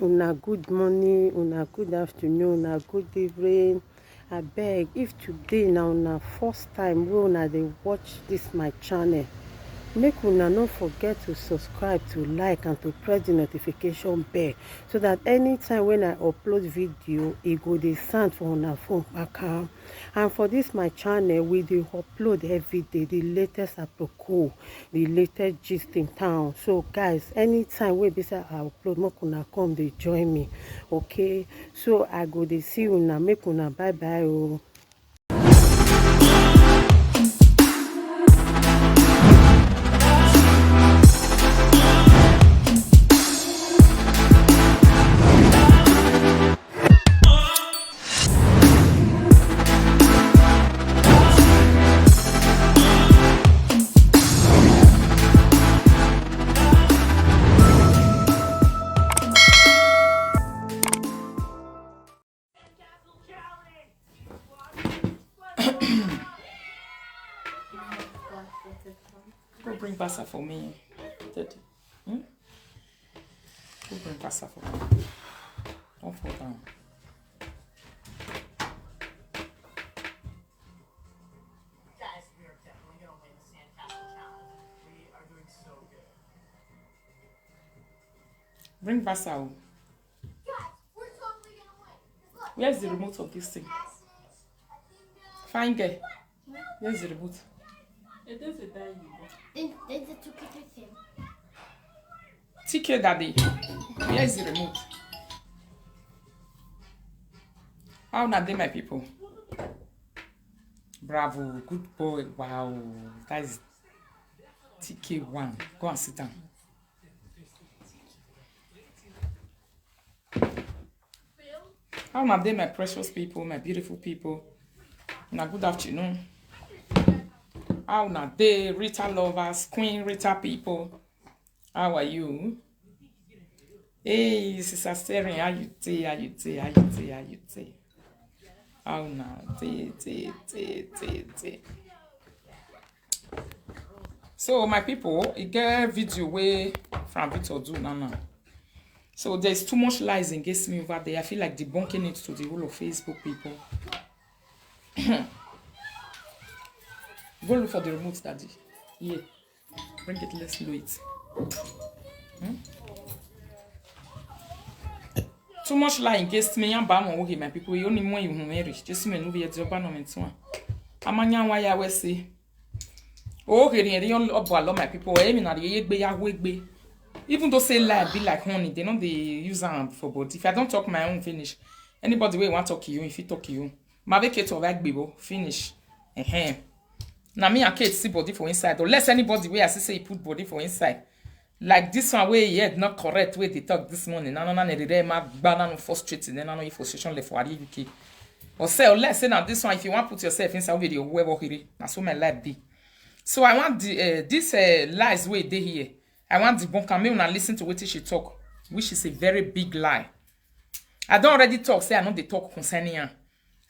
Una good morning, una good afternoon, una good evening. Abeg, if today na una first time wey una dey watch this my channel, make una no forget to subscribe, to like and to press the notification bell so that anytime when I upload video e go dey sound for una phone kpaka. And for this my channel, we dey upload everyday the latest aproko, the latest gist in town. So guys, anytime wey be say I upload, make una come dey join me, okay? So I go dey see una, make una bye bye oh. Go bring pasta for me. Daddy. Go bring pasta for me. Don't fall down. Guys, we are definitely gonna win the Sandcastle challenge. We are doing so good. Bring pasta. Guys, we're totally gonna win. Look, Where's the remote of this thing? Fine girl. Where's the remote? then they took it with him. TK daddy. Where's the remote? How na they my people? Bravo, good boy. Wow, that is TK1. Go and sit down. How na they my precious people, my beautiful people? Na good afternoon. How na they Rita lovers, Queen Rita people? How are you? Hey, Sister Sterling, how you say? How you say? How you say? How you say? How na they. So my people, it get video way from Victor do now. So there's too much lies against me over there. I feel like debunking it to the whole of Facebook people. Go look for the remote, daddy. Yeah. Bring it, let's do it. Too much lie against me. I'm bad on my people. You only want you marry. Just me no be a job no me too. Amanya wa ya we say. Oh, here you up my people. I mean na the yegbe ya wegbe. Even though say lie be like honey, they know they use them for body. If I don't talk my own finish, anybody wey want talk to you, if you talk to you, ma be to like bibo finish. Now me and Kate see body for inside. Or less anybody wey I see say he put body for inside. Like this one way he had not correct way they talk this morning. No frustrated. Then no frustration left for UK. Or say or less say now this one if you want to put yourself inside video whoever here. That's what my life be. So I want the this lies way they here. I want the bunker me and listen to what she talk, which is a very big lie. I don't already talk. Say I know they talk concerning her.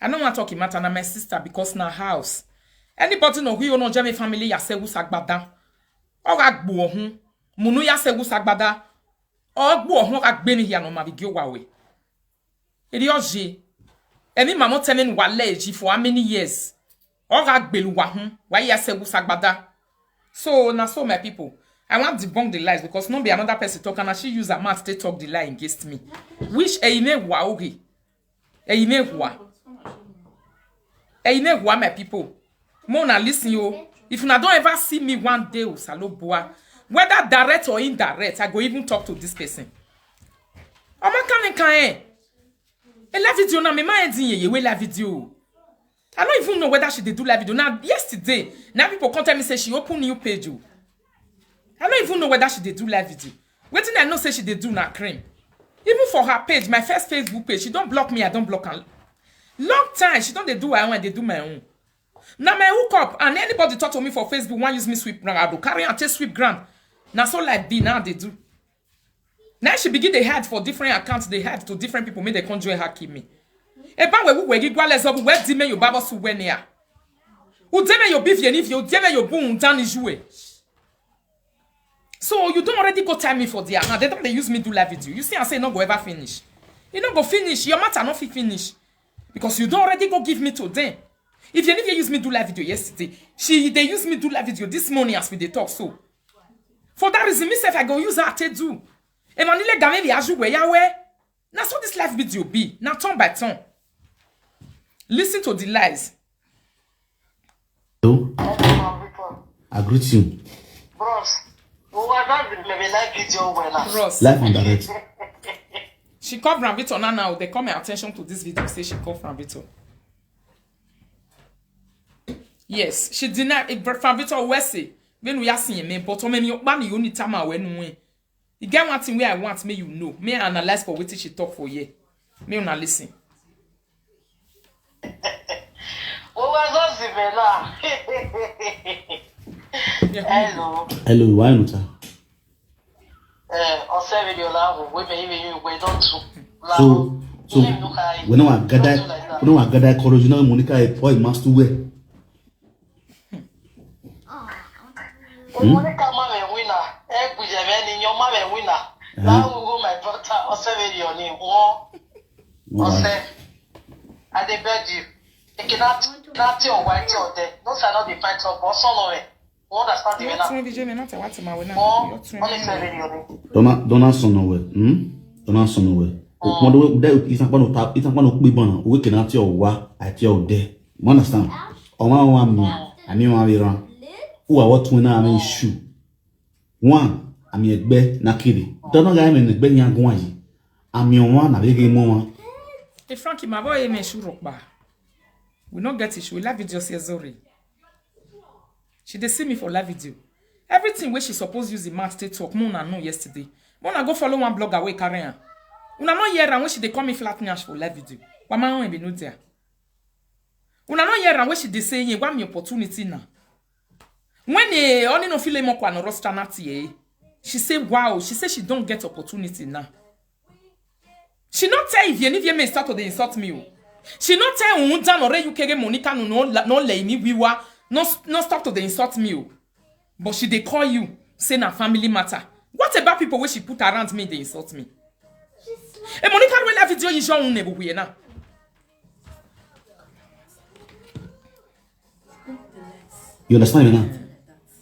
I don't want to talk in matter na my sister because na house. Anybody know who you know Jame family ya sewu sagbada. O ga gbo ohun. Munu ya sewu sagbada. O gbo ohun ga gbe ni ya no ma bi gyo wawe. Eri oje. Emi mamo temen wale eji for how many years? O ga gbelu wa hun. Wa ya sewu sagbada. So na so my people. I want to debunk the lies because no be another person talk and she use her mouth to talk the lie against me. Which eime wa oge. Eime wa my people. Mona listen yo. If you don't ever see me one day, Saloboa, whether direct or indirect, I go even talk to this person. Oh my can la video na me ma ye we la video. I don't even know whether she did do live video. Now yesterday, now people come tell me say she open new page. I don't even know whether she did do live video. Waiting I know say she did do na cream. Even for her page, my first Facebook page, she don't block me, I don't block her. Long time, she don't they do her own, they do my own. Now my hook up and anybody talk to me for Facebook, one use me sweep ground, I do carry and take sweep ground. Now so like B now they do. Now she begin they had for different accounts they had to different people, make they can't join her keep me. Eba we gigwa les up, where dime your baba su wenia. Ou dime your beef yenif, you dime your boom down is jouer. So you don't already go time me for their hand. They don't they use me do live video. You see, I say no go ever finish. You don't go finish. Your matter not finish. Because you don't already go give me to them. If you need to use me do live video yesterday, they use me do live video this morning as we they talk so. For that reason, myself I go use her to do. Emanile game li aju we yawe. Now so this live video be. Now turn by turn. Listen to the lies. Hello. I greet you. Bros, Bros. Live and direct. She called Franvito now. They call my attention to this video. Say she called Franvito. Yes, she denied it. Franvito was say when we are seeing me, but when you man you need time when we. You get one thing where I want me you know. Me analyze for what she talk for you. Me una listen. Hello. Hello, why not? So when I gather college, you know Monica a boy must do wear. Monica mama winner. Kujemeni your mama winner. Now go my daughter or seven your name. Ose. I dey beg you. You cannot not your white or there. Those are not the fight of Bosono. Understand the winner. Don't son nowhere. Don't son nowhere. Modo there is not going to tap, it's not going to be born. We can at your wa at your day. You understand? O ma wa me, ani wa we ran. Who are what when I mean shoe. One, I mean egbe na kiri. Don't know guy me egbe yan go yi. I mean one na big mo. Hey Frankie, my boy me shoe rock ba. We not get issue. We live video say sorry. She dey see me for live video. Everything where she supposed use the master talk, Mona know yesterday. Mona go follow one blogger way carry her. Una no hear and when she dey call me flat nyash for live video. Wama won be no there. Una no hear and when she dey say yen wa me opportunity na. When only no feel more kwa no roster na tie. She say wow, she say she don't get opportunity now. She not tell if you may start to dey insult me. She not tell undan or you kege Monica no lay me wiwa. No stop to the insult me. But she they call you, say na family matter. What about people where she put around me, they insult me? E Monica will have video you show unnebu na. You understand me now?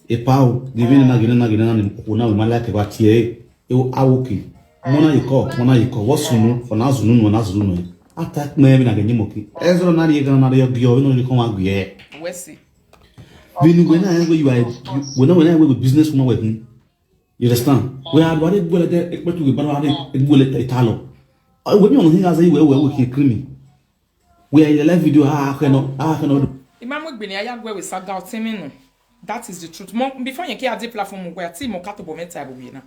E pau, divine na una we malaka wa tie. E awuki. Mona yiko. Wasunu for na zunu. Attack me na genyemoki. Ezro na ye gana na yo gyo no ni kon agye. We see. When you are when I with business woman with him, you understand? We are what it will expect to be but Italo. When you only as a way we can creamy. We are in the live video. I cannot. Imam would be near with Saga Timino. That is the truth. Before you get a platform where Timo Katobo Meta will be now.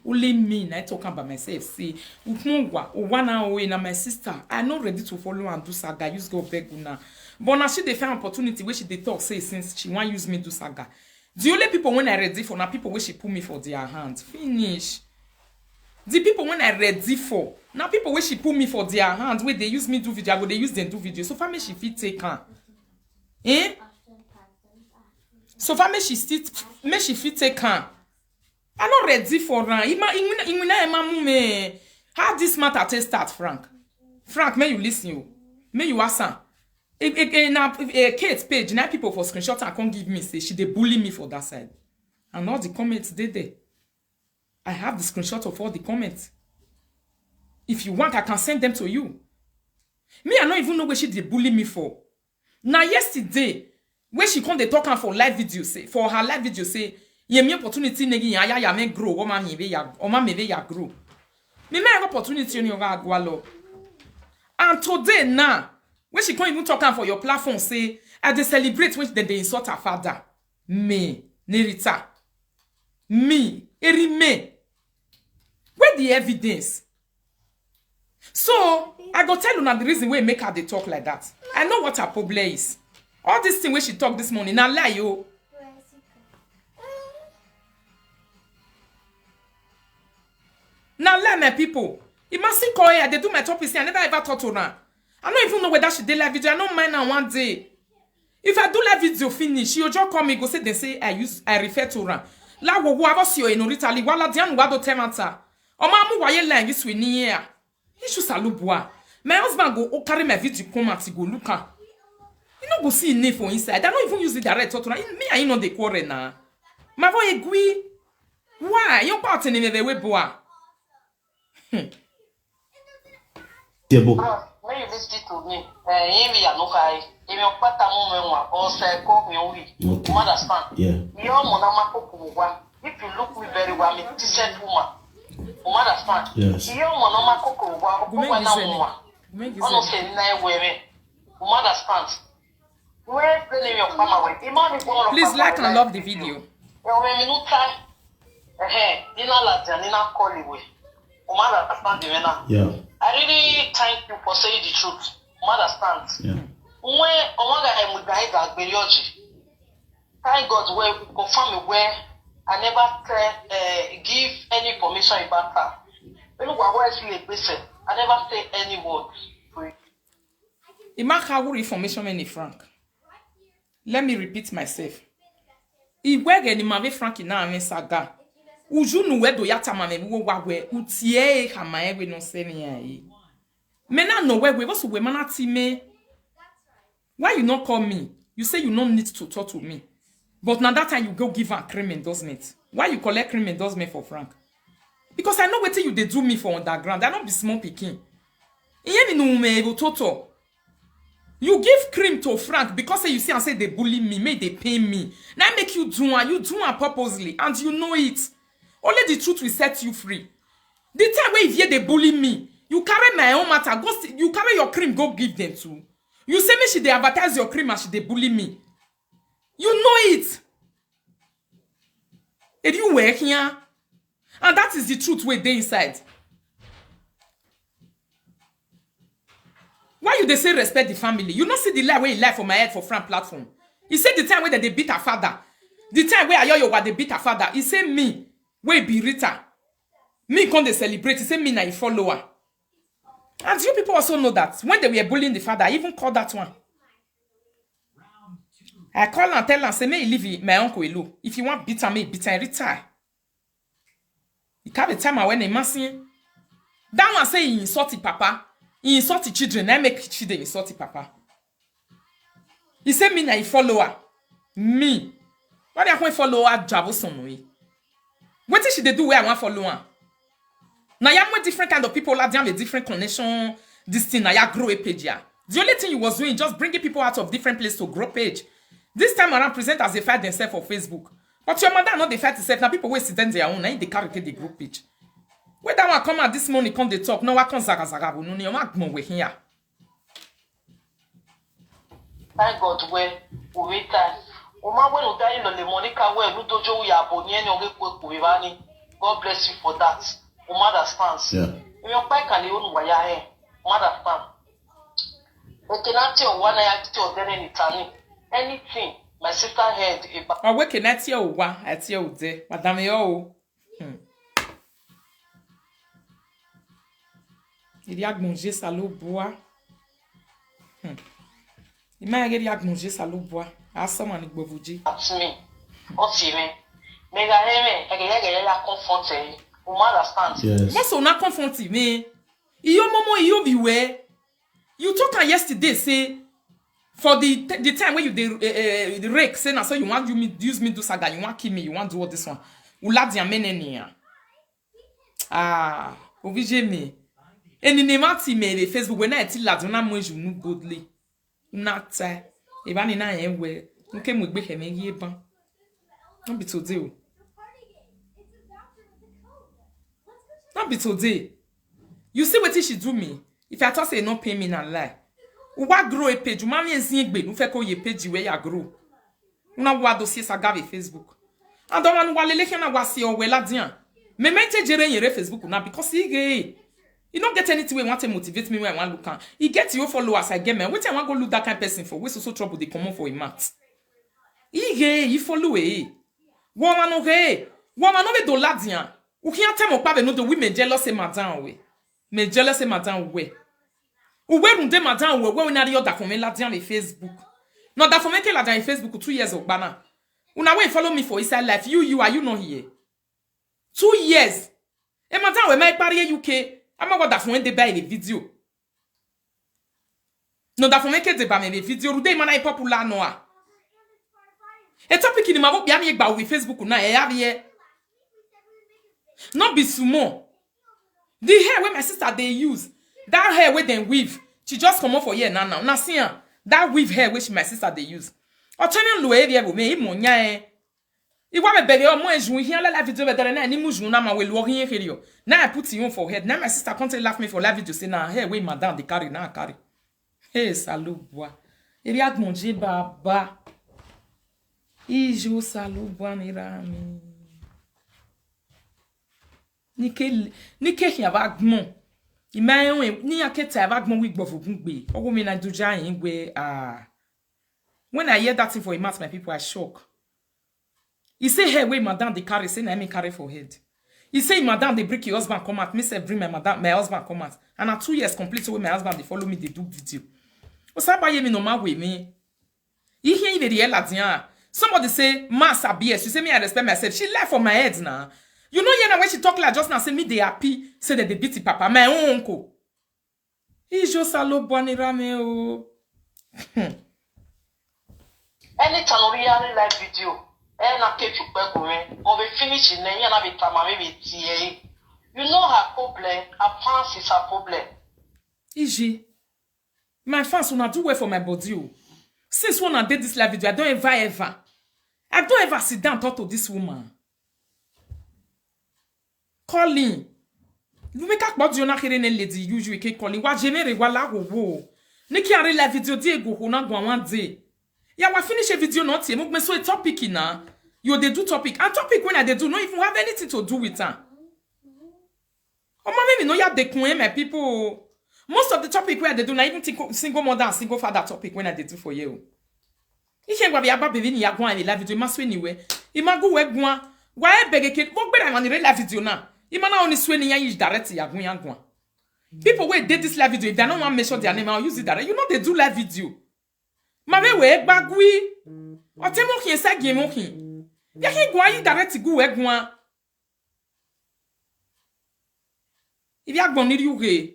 Only me, I talk about myself. See, one hour in my sister. I'm not ready to follow and do Saga. Use go beg now. But now she dey find opportunity where she dey talk say since she want use me do Saga. The only people when I ready for now people where she put me for their hands. Finish. The people when I ready for now people where she put me for their hands where they use me do video, I go they use them do video. So far me she fit take her. So far me she fit take her. I'm not ready for her. How this matter take start, Frank? Frank, may you listen you? May you ask her? Kate's page, now people for screenshot and can't give me say she they bully me for that side. And all the comments they there. I have the screenshot of all the comments. If you want, I can send them to you. Me, I don't even know where she they bully me for. Now yesterday, where she come they talk for live video say for her live video say ye me opportunity negi ya me grow o ma me ya grow. Me opportunity on your agwalo. And today now when she can't even talk for your platform, say, I they celebrate when they insult her father. Me, Nerita. Me, Eri me. Where the evidence? So, I go tell you now the reason why make her they talk like that. I know what her problem is. All this thing where she talk this morning, now lie yo. Now lie my people. You must see Koya, they do my topic, say I never ever talk to her. I don't even know whether she did live video. I don't mind her one day. If I do live video finish, she'll just call me, go say, they say I refer to her. La wo wo abosio e no ritali wala dianu wado temata. Oma mu waye lang is we ni ya. Ishu salubwa. My husband go carry my video come at go look am. You no go see name for inside. I don't even use the direct talk to me and you know the quarrel na. Ma vo egui. Why? You part in the way boa. Tebo. When you visit to me, you are no kai. If you put a moment or say, call me only. Okay. You understand? Yeah. You're Monama Kokuwa. If you look me very well, I'm a decent woman. You understand? Yes. You're Monama Kokuwa. Honestly, nine women. You understand? Where's the name of family? Please like and love the video. Yeah. I really thank you for saying the truth. You understand? Yeah. When Omaga and Mugai that thank God where confirm where I never give any information about her. When we were actually a person, I never say any word. Imaka who information any Frank. Let me repeat myself. Iwege ni mave Frank na ame saga. Ujunu wedo yata mame wo wawe utie hama ewe no seni ya yi. Mena no we was we mana time. Why you not call me? You say you don't need to talk to me. But now that time you go give her cream endorsement. Why you collect cream endorsement for Frank? Because I know what you they do me for underground. I don't be small picking. Iye no me toto. You give cream to Frank because say you see and say they bully me, may they pay me. Now make you do it purposely, and you know it. Only the truth will set you free. The time where if they bully me, you carry my own matter, go you carry your cream, go give them to. You say me she they advertise your cream and she they bully me. You know it. If you work here, and that is the truth where they inside. Why you they say respect the family? You not see the lie where he lie for my head for Frank platform. He said the time where they beat her father. The time where Ayoyo they beat her father. He said me, where be Rita. Me come they celebrate. He said me na a follower. And you people also know that when they were bullying the father, I even called that one. I call and tell and say, may he leave my uncle alone. If you want beat him, beat him, retire. He can't be time when they massing. That one say he insulted papa. He insulted children. I make children insulted papa. He said me na a follower. Me. Why they want follower Javoson way? What did she do where I want follower? Now you have different kind of people that have a different connection. This thing now you grow a page here. The only thing you was doing just bringing people out of different places to grow page. This time around present as they fight themselves for Facebook. But your mother not they fight themselves. Now people waste them their own. Now they carry the group page. When that one come out this morning, come they talk. No, I can't zaga. No, you want more here. Thank God where we wait time. Uma when you die in the Monica where you dojo we are boni and you God bless you for that. Mother stands. Yeah. In your bike and you own where you are. Mother stand. You cannot tell one I have to then in Italy. Anything. My sister heard about. I work in at your one at your day, Madame Yo. Il y a manger salaud bois. Il m'a dit à manger salaud bois. À ça, man, il peut vous dire. That's me. What's me? Mais la confronter. You understand? Yes. Moi, so not confronting me. You momo you be where. You talk on yesterday say for the time when you the rake say now so you want use me do saga you want kill me you want do all this one. Ula di ameneni. Ah, oblige me. And in the mati me the Facebook when I tell la dona mo you no godly. Not e ba ni na yen we. Nke mo gbe ke me ye ban. No be today o. Not be today. You see what she do me? If I thought say no pay me na lie. What grow a page? You mami enzin gbe. Nu fe ko ye page where ya grow. Una wa dossier sa gave Facebook. And don't want wale leke na wasi o we la dian. Me mente jere yere Facebook na because he gay. You don't get anything we want to motivate me when I want look at. He get your followers I get me. What I want go look that kind of person for? We so trouble they come on for a mat. He gay, he follow eh. Woman no gay. Woman no be do la dian. Ou rien temo pa be no do women jealous e madam we. Me jealous e madam we. Ou we runde madam we na ri oda for me la dian me Facebook. No da for me ke la dian Facebook 2 years of bana. Una wey follow me for inside life. You are you not here? 2 years. E maintenant we may parier UK. Ama go da fon débat les vidéos. No da fon make débat mes vidéos. Rude mana e popular no a. E topic ni ma bo bia mi gba we Facebook na e ya not be sumo. The hair where my sister they use, that hair where they weave, she just come up for here now. Now see that weave hair which my sister they use. O channel lo area bo me imonya e. Iwa me bele o mo ejun here la video be na ni mujun na ma we lo hin here. Now I put you on for head. Now my sister can't laugh me for la video say na hair wey madam they carry na carry. Hey salut bois. Il y a mon Dieu baba. Ijo salut bois ni rami. Nike hi avagmon. Imayon ni akete avagmon wi gbofu gungbe. Owo me na duja yin gwe When I hear that thing for a mass, my people are shocked. He say hey wait madam they carry say na me carry for head. He say madam they bring your husband come out. Me say bring my husband come out. And na 2 years complete so my husband they follow me they do video. O sa ba ye me no ma we me. He hear the real ladian. Somebody say mass abuse. You say me I respect myself. She left for my head now. You know, yeah, when she talk like just now, say me they happy, say that they beat the papa, my own uncle. He just salo boni rame o. Anytime we are in live video, na keep you back going. Or we finish in then na be time maybe TA. You know her problem. Her fans is her problem. Iji, my fans will not do well for my body. Since when I did this live video, I don't ever sit down and talk to this woman. Calling. You make up about you na kere ne lady usually ke calling. Wa genere wala wo. Niki are la video di ego ho na gwa wan de. Ya wa finish a video not here. Mo so a topic na. You they do topic. And topic when I they do not even have anything to do with her. Oh mama me no ya de kun my people. Most of the topic where they do not even think single mother and single father topic when I they do for you. You can't be aba baby ni ya gwa la video ma so anyway. Imago we gwa. Wa e bege ke wo gbe na ni la video na. Imana only swearing ya use direct ya gwan. People wait did this live video. If they don't want to mention their name, I'll use it direct. You know they do live video. Mame we bagui. O te mo kin sa game mo kin. Ya kin gwa yi direct go we gwan. If ya gwan ni ri uge.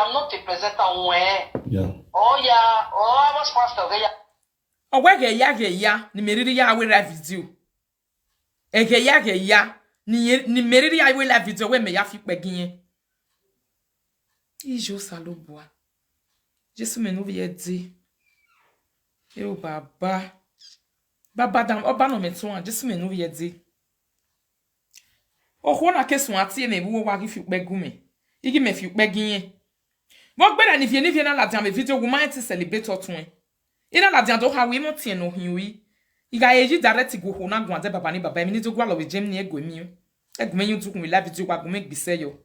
I'm not a presenter. Yeah. Oh yeah, I was pastor. O we ya ni meriri ya we live video. Ya ni meriri ya we live video we me ya fi pegin. Ijo saloboa. Jesu me no vie di. Eu baba. Baba dam oba no me tun Jesu me no vie di. O ho na kesun ati me wo wa fi pegu me. Igi me fi pegin. Mo gbe na ni vie na la dia me video woman ti celebrate otun. Ina la dia do ha we mo tie no hinwi. Iga yeji direct go ho na gwan de baba ni baba mi ni to gwa lo we jem ni ego mi. Egme yin tu kun we la video kwa go me gbise yo.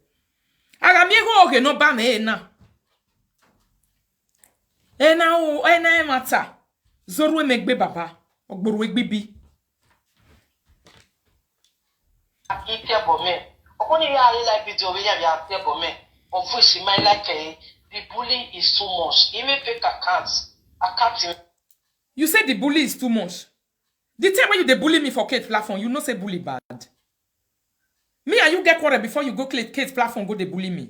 Aga mi go oge no ba me na. Ena e mata. Zoru e megbe baba. Ogboru egbe bi. Ipia bome. Okoni ya like video we ya ipia bome. On fushi my like the bully is too much. Even fake accounts. You say the bully is too much. The time when you they bully me for Kate platform, you know say bully bad. Me and you get quarrel before you go Kate platform go they bully me.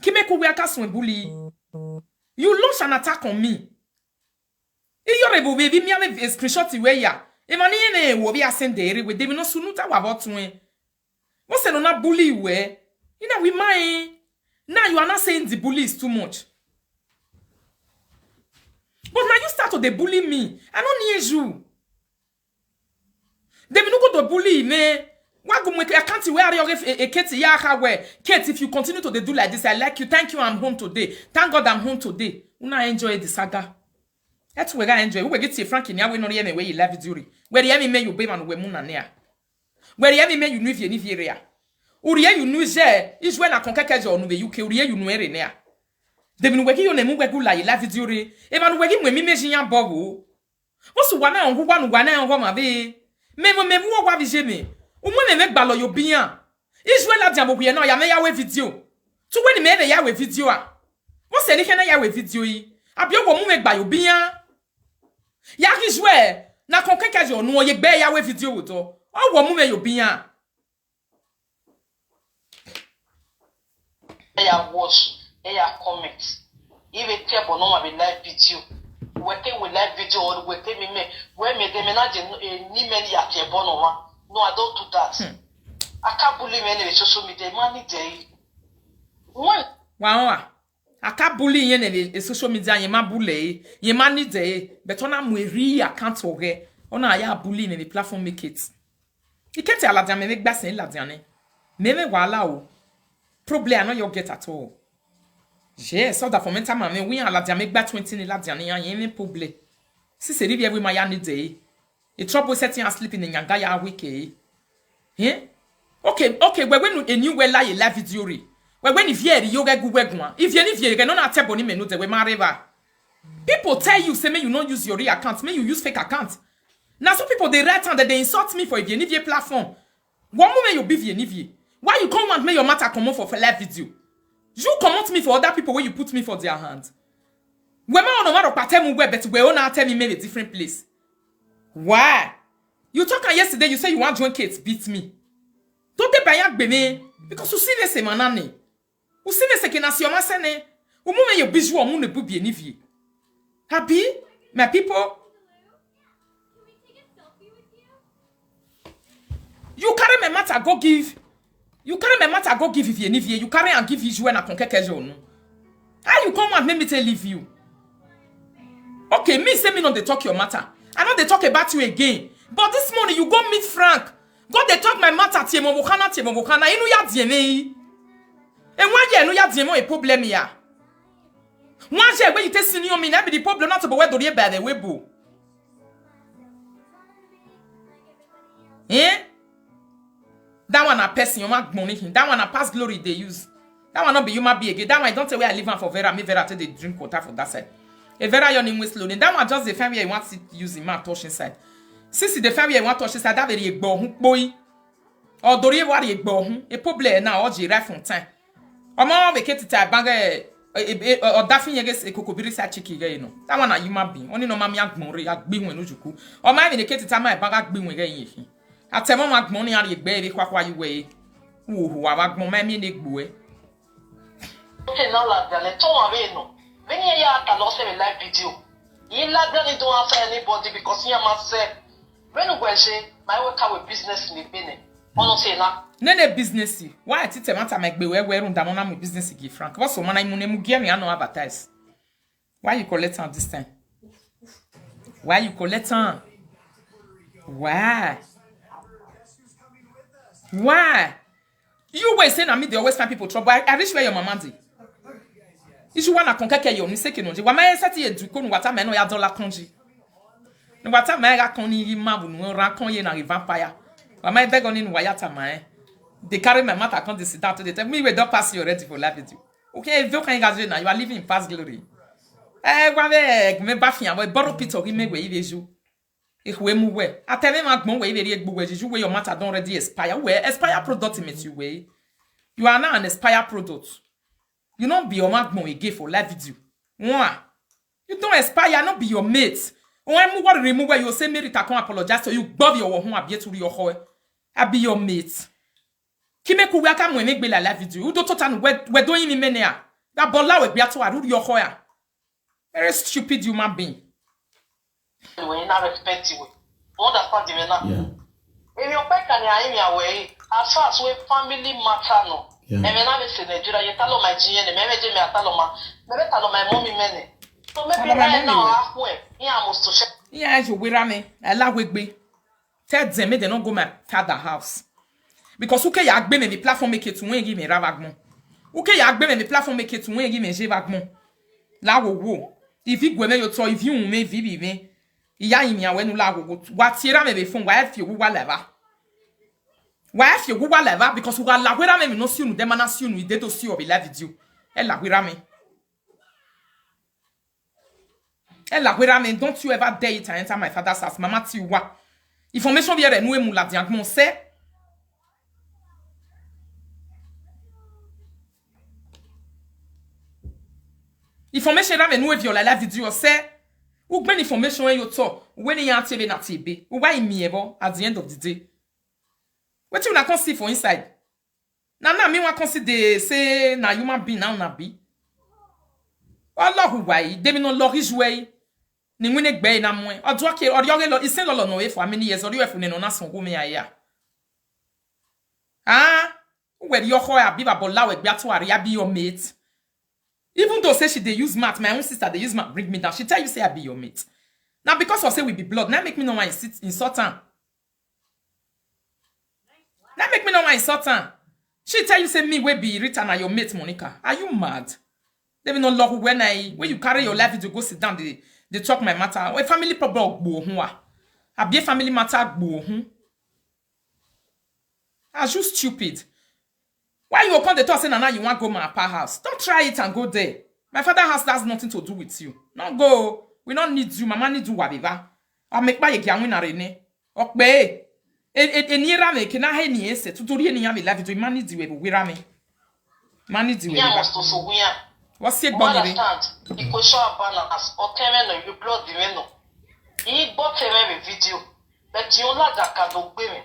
Kimeko we akasun bully. You launch an attack on me. Iyo rebo baby me ave screenshot we ya. E mani ne wo bi asende we dey no sunuta wa botun. What say no na bully we? Ina we mind. Now you are not saying the bully is too much. But now you start to they bully me. I don't need you. They will not go to bully me. I can't wear your Kate where Kate, if you continue to do like this, I like you. Thank you, I'm home today. Thank God I'm home today. Una enjoy the saga. That's where I enjoy. We get to Frankie now. We know the way you love jury. Where the enemy you be man we muna nea. Where the enemy you knew if you Uriye you knew je is when I conquer or no the UK. Uriye you know ere nea. They been working on a move like love jury. Evan working with me measuring your bobo. What's one on who one on home be? Memo me wo wa vije me. Umwe me make balo yo bien. Israel a diamo we na ya me ya we video. Tu when me ya we video a. Mo se ni hwe na ya we video yi. Abi wo mu me gba yo bia. Ya ki jwe na kon keke je onu ye gbe ya we video wo to. O wo mu me yo bia. Ya watch, ya comment. If a table no be live video. Working with live video or working me where me de menage ni many ya table no one. No, I don't do that. I can't believe any social media money day. What? Wa aka bully yen e social media ye ma bully ye ma ni dey but ona mo ri account oge ona ya bully in the platform make it ikete aladia me gba sen ladia ne me wala o problem no you get at all je so that for mental man we aladia me gba 20 ni ladia ne yan yen problem si se ri every ma ya ni dey e trouble setting and sleeping in yanga ya week eh okay when a new well like live video re when if you yoga gugwa if you can not tell boni menu we mareva people tell you say me you not use your real account me you use fake account now some people they write and they insult me for a platform one moment you be via why you come and make your matter come on for live video you come out me for other people where you put me for their hand when me no matter pattern we but we own tell me made a different place why you talk yesterday you say you want join Kate beat me don't be bayak be because you see this manane ou si ne se ke nation ma sene ou mu me yo bijou o mu ne bu bi ni vie happy my people you carry me matter go give if you ni vie you carry and give you na konkeke je onu how you come and make me tell leave you okay me say me no dey talk your matter I no dey talk about you again but this morning you go meet Frank go dey talk my matter tie mo bokana inu ya die me and one year no ya die mo a problem ya one year when you tell senior me na be the problem not about where do dey by the webo that one a person you mark money him that one a past glory they use that one not be human be again that one I don't tell where I live am for Vera me Vera till they drink water for that side a Vera your name with slowly that one just the family where you want to use him man touch inside since the family where you want touch inside that very egbo hun boy or dori wari egbo hun a problem na o jira fontain omo we keti ta banga o dafin yege e kokobiri sa chiki ge no that one na human being oni no ma mi agbon re agbe wen ojuku o ma me keti ta ma banga agbe wen ge yin atemo ma agbon ni ari egbe ere kwakwa yi we wo wa agbon ma mi ne gbo e okay now la dan to wa we no when you ya ta lo se live video you la dan don't answer anybody because you ma say when we say my work with business ni bene ono say na nene business why tite mata megbe we run down na my business give Frank what's so man I mu give me no advertise why you collect am this time why you collect am why you were saying I me they always find people trouble I reach where your mama dey if you wanna konkeke yo ni seke no je wa ma seti eduko no wata me no ya dollar konji ni wata me ga kon ni mabu no ra kon ye na vampire wa ma beg on ni wayata ma they carry my matter come sit down to the tell me we don't pass you already for live video okay if you can get now you are living in past glory wa me ba fian we borrow pito ri me we ibeju we mu we ateme ma gbon we iri egbo we ju we your matter don already expire we expire product meet you we you are now an expire product you not be your magbon again for live video one you don't expire not be your mate when mu what remove you say merit can apologize so you gbov your ho abie to your ho I be your mate kime ku we aka mo emegbe la live video u do total we do yin me ne a that bola we bia to aru your ho ya very stupid human being we na respect you understand me na Yeah. if you pay can ya me away as far as we family matter no Yeah. e me na me se Nigeria ye talo my jiye ne me je me atalo ma me be talo my mommy mene so me be right now ahwe ya must to share yeah you we rame ala wegbe tell them they don't go my father house because uke ya agbe me the platform make it wen give me ravagmon uke ya agbe me the platform make it wen give me jevagmon la wo if you go me yo to if you me vivi me iya yin ya wenu la wo wa tira me be phone wa fi oguwa leva because we la wera me no si unu de mana si unu ide to si obi live video e la wera me don't you ever dare to enter my father's house mama ti wa information viere nou e mou la diangmon se Information ra me no viola la video say. Ou ben information yo to. When you are TV na TV. Ou why me ebo at the end of the day. What you na con see for inside? Na me wa consider say na human being na be. Allah who why? They me no lorry way. Ni mwine gbe na mwen. Odwa ke odyoge lo isen lo no e for many years odyo e fu ne no na son go me aya. Ah, where your hoya be babola we gbe ato are be your mate. Even though say she they use math, my own sister they use math bring me down. She tell you say I be your mate. Now because of say we be blood, now make me know why insult her. Now make me know why insult her. She tell you say me we be written at your mate Monica. Are you mad? They be no love when you carry your life to go sit down they talk my matter. We family problem gbo ho a. Abi family matter gbo ho. Are you stupid? Why you come the talk say now you want to go my papa house? Don't try it and go there. My father house has nothing to do with you. Don't go. We don't need you. Mama need you whatever. I make by a win arene. Okay. Ni rame ke na he ni ese. Tutori ni ya me live to man need you we rame. Man need you. Yeah, must also we are. What's it You body? understand? You go show up as or no you blood the no. You bought a video. But you like that card women.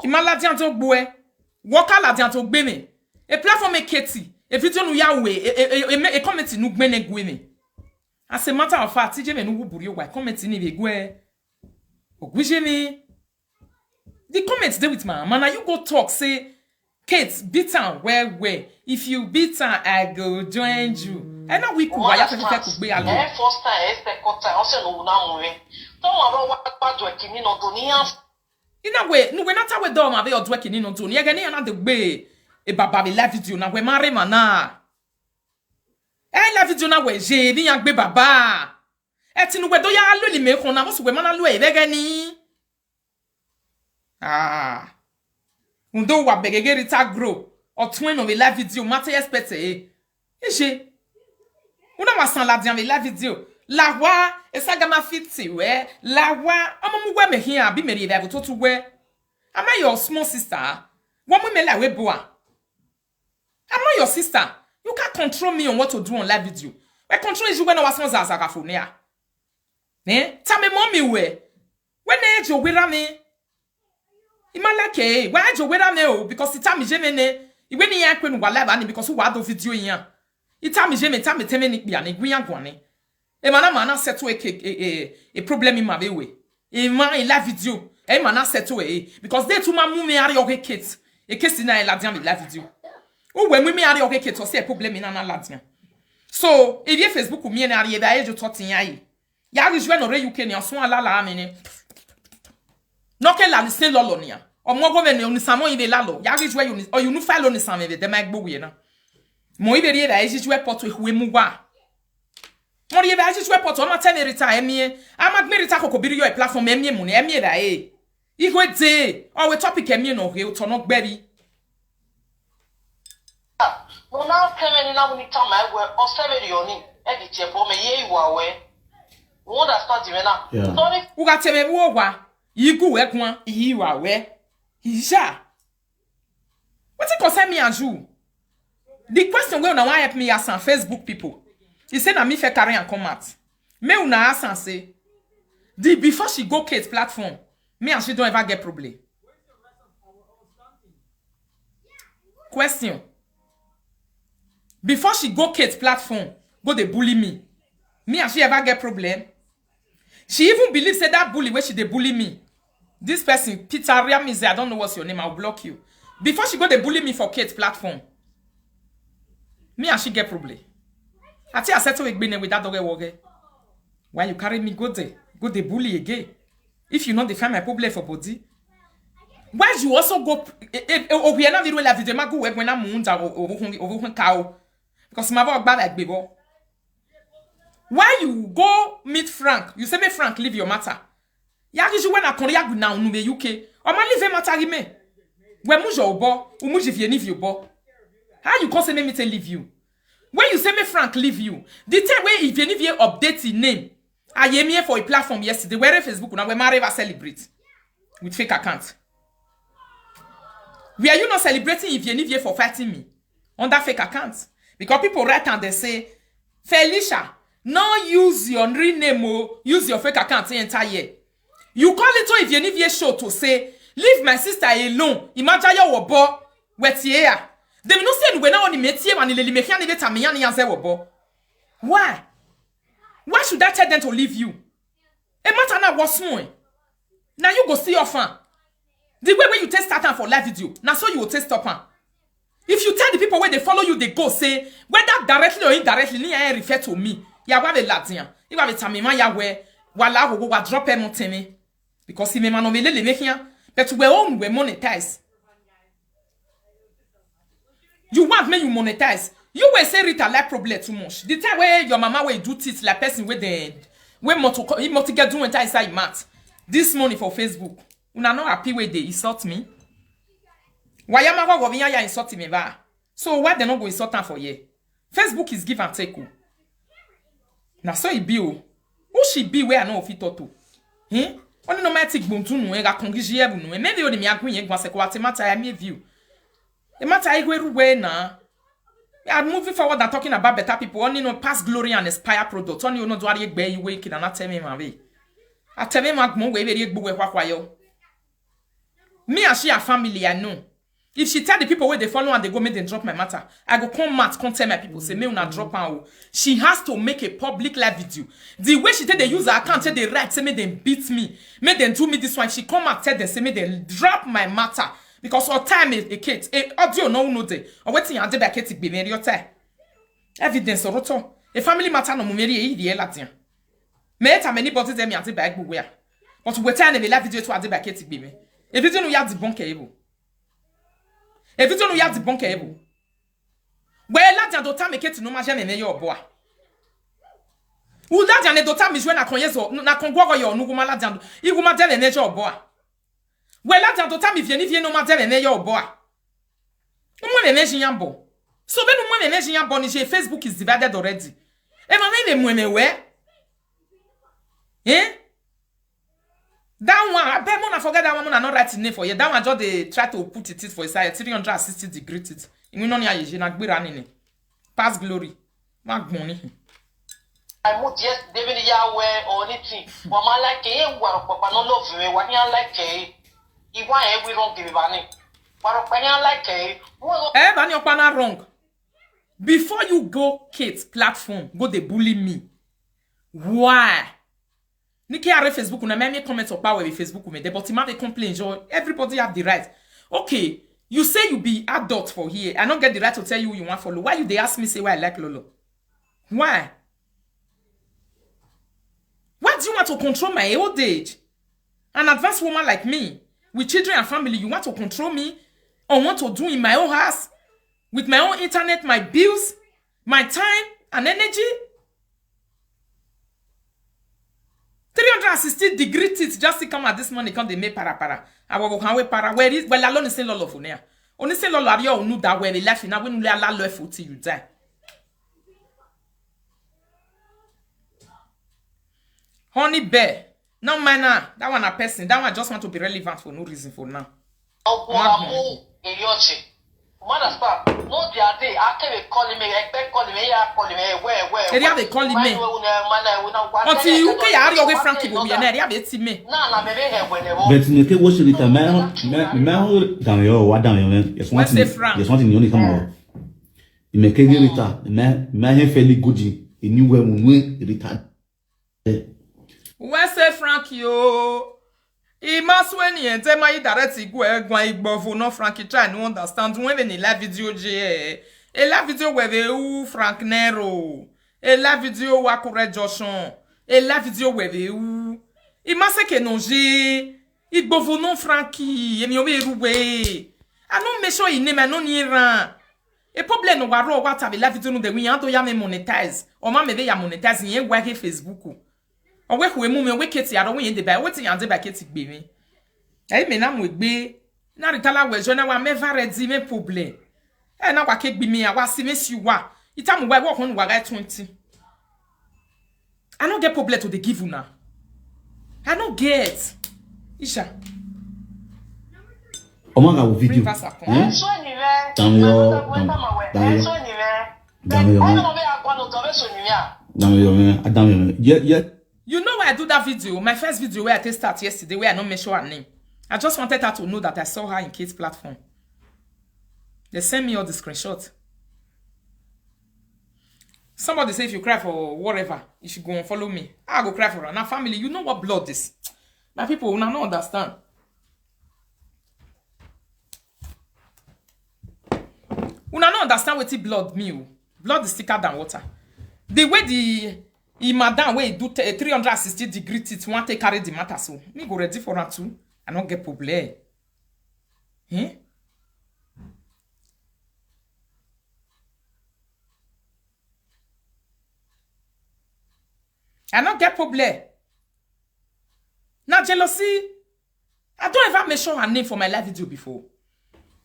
Imala di anto gbo Woka la di anto gbe me. E platform e keti. E video nu ya we. E comment nu gbe ne gwe me. As a matter of fact, TJ me nu buri wa comment ni be gwe. Ogwije me. The comments there with my man. Now you go talk say, Kate, beat her where. If you beat her, I go join you. And now we could why you could be alone. First time, second time, also no na mo. Don't worry what bad working in Odonia. In a way, no, we're not our dog, my way of working in on Tony. Again, another way. A baba live video now, we marry mana. I love video now, we je, the young baby baba. Etinu we do ya luli me kon na mo so we mana lu e vegani. Ah. Undo wa begege rita grow. Or twin of a live video, matter expect eh. Ishe. Una wasan la dian ve live video. La wa, esaga ma fiti we. La wa, omo mu we me here bi me ri be to we. Am I your small sister? One me like we boa. I'm not your sister. You can't control me on what to do on live video. We control you when I was on Zazaga phone ya. Eh? Tell me mommy we. When age you with me? Imalake, why you with me? Because it time me jemene. When you are when live and because who do video here. It time me jemene time me teme ni bia ni gwian gwane. E mana settle a problem in my way. E man in live video. E mana settle because they too ma mu me are okay kids. E case na la dian me live video. Oh, when we me are okay kids, say a problem in an Latin. So, if you Facebook me and are the age of 30 years, ya is when or you can your swan la la mene. No can la listen lolonia. Or more government on Samo in the lalo. Ya is where you or you no follow on some of the mag buena. Moi very the age where pot with Wimuwa. More the age where pot on my 10 retire me. I'm at Merita Cocobirio a platform me money, me da eh. Equal day, or a topic a me no hill to not berry. No now coming in when you tell my work or 7 yoni. Edit your for me ye you away. What understand you now? Yeah. Sorry. Who got tell me what? You go work one, you are where? Isha. What it concern me and you? The question will now help me as on Facebook people. He said, "I'm me fe carry and come out." Me una ask and say, "The before she go Kate platform, me and she don't ever get problem." Question. Before she go Kate platform, go they bully me. Me and she ever get problem? She even believes say that bully where she they bully me. This person, Peter Riamize, I don't know what's your name, I'll block you. Before she go they bully me for Kate platform. Me and she get problem. I tell you, I settle with that dog woge. Why you carry me go there? Go they bully again. If you not define my problem for body. Why you also go we are not video la video ma go when I'm over cow. Because my boy bad like baby. Why you go meet Frank? You say me Frank leave your matter. Ya ki when I Korea now no be UK. O ma leave matter me. When mu jo bo, ou mu jivie ni vie bo. How you say me tell leave you? When you say me Frank leave you, the time where if you need update his name, I am here for a platform yesterday where Facebook now we marry celebrate with fake account. Were you not celebrating if you need for fighting me on that fake account? Because people write and they say Felicia, no use your real name or use your fake account the entire year. You call it to if you need show to say, leave my sister alone. Imagine your wobo wet here. They will not say when I only met you and the mechanic and the Tamian wobo. Why? Why should I tell them to leave you? A matter now was more. Now you go see your fan. The way when you test start for live video, now so you will test up. If you tell the people where they follow you, they go say, whether directly or indirectly, you refer to me. Ya wa be Latin. You wa be Tamima ya we, wala go go drop him on because he may manomele le mechia, but we own we monetize. You want me you monetize. You will say Rita like problem too much. The time where your mama will do it like person with the when multi get do enter inside mat. This money for Facebook. Una not happy with they insult me. Why am I going to insult me ba? So why they not go insult for ye? Facebook is give and take. Na so it be o. Who she be where I know fit to? Eh? Only no matic buntu no e ga kongigie bu no. E maybe o de me akun ye gwa se ko matter ya me view. The matter I go way na. We are moving forward and talking about better people. Only no past glory and aspire products. Only you know do ari gbe you wake and not tell me my way. I tell me my mo we very gbo we kwa yo. Me and she a family I know. If she tell the people where they follow and they go make them drop my matter, I go come mad, come tell my people, say, me una drop out. She has to make a public live video. The way she tell they use her account, tell they write, say, make them beat me, make them do me this one. She come and tell them, say, make them drop my matter. Because all time a kid, audio no day. Or waiting and deba kid be very time. Evidence or roto. A family matter no mumeri the Latin. Me ta many bodies them and deba where. But we tell them a live video to adeba kid be me. A video no yard debunk able. If you don't have the bunker able. Well, la do time make it no matter me your boy. Who that do time is when I can yes or na can go your no mala dan. You go matter me your boy. Well, la do time if you no matter me your boy. No me mention yambo. So when no me mention yambo ni Facebook is divided already. E ma me where? Eh? That one, I bet I forget that one. I'm not writing name for you. That one just they try to put it for side 360 degrees. It. You know, you na gbe running it. Past glory. Mag money. I move just David Yahweh or anything. Mama like it, what papa no love me. What you like it? If I we don't give money. What you like it? Bani opana wrong. Before you go Kate's platform, go they bully me. Why? Niki are Facebook una me comment or power with Facebook me. But him have a complaint. Everybody have the right. Okay, you say you be adult for here. I don't get the right to tell you who you want follow. Why you they ask me say why I like Lolo? Why? Why do you want to control my old age? An advanced woman like me, with children and family, you want to control me? Or want to do in my own house? With my own internet, my bills, my time and energy? 360 degrees it just to come at this money come they make para. I will go para where is well alone say lolo for now. Only say lolo are you know that where they left now when you allow left foot you die. Honey bear. No manner. That one a person. That one just want to be relevant for no reason for now. Mother stop. No, the other day, I can't call him. I call him. Where? They have calling me. Until you can are your way Frankie will be an area bit me. But in the case, what should it a man down your what down your yes, one only come out. You make a rita, man, fairly good. You knew when we retard. Where say Frankie? Oh. He must when he enter my directly go igbo no Frankie try no understand when in live video a live video where they Frank Nero a live video wa correct Joshon a live video where they he must say no je igbo no Frankie e mi obe ruwe I no make sure he name I no niran a problem no waro what have live video no de we to ya me monetize o ma me be ya monetize yen wa ke Facebook. Or we who move we Katie, I don't win the by waiting and the back Katie baby. I mean, I'm with be now the tala was when I was never ready me problem. And now I can't be me, I was see miss you what. It's time we walk on what I 20. I don't get problem to the give you now. I don't get Isha. Oh my god, video. You know why I do that video? My first video where I test start yesterday, where I don't mention her name. I just wanted her to know that I saw her in Kate's platform. They send me all the screenshots. Somebody say if you cry for whatever, you should go and follow me. I go cry for her. Now family, you know what blood is. My people will not understand. You not understand what blood mean. Blood is thicker than water. The way the madam way do 360 degree teeth want to carry the matter so me go ready for her too. I don't get problem. Eh? I don't get problem. Now jealousy. I don't ever mention her name for my live video before.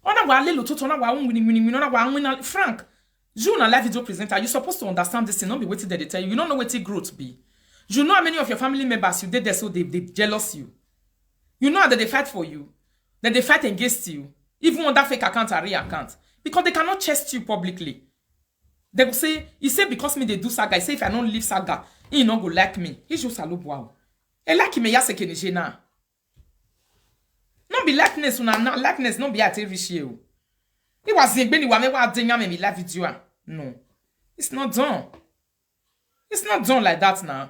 Ona wa lelo toto na wa win ona wa win Frank. You na live video presenter, you supposed to understand this thing, not be waiting there they tell you. You don't know what growth be. You know how many of your family members you did there so they jealous you. You know that they fight for you. That they fight against you. Even on that fake account or real account. Because they cannot chest you publicly. They will say, he say because me they do saga. He say if I don't leave saga, he not go like me. He just a look wow. E like me ya se kenije na. Non be likeness una na likeness non be at every share. It was in Benny Wame wa denya me live video. No. It's not done. It's not done like that now.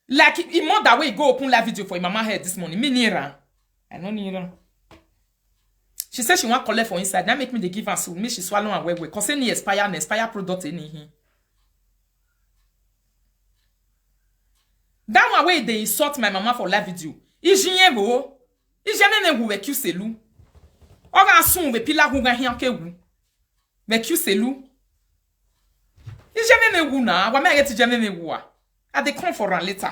Like in more that way go open live video for mama head this morning. Me near. I don't need her. She said she want collect for inside. That make me the give her so me she swallow and way. Cause any expire product any here. That one way they insult my mama for live video. Ijien bo. Ijien ne wu we Q selu. Oga sun we pila wu gan hian ke wu. We Q selu. Ijien ne wu na. Wa me get ijien ne wu a. I dey come for her later.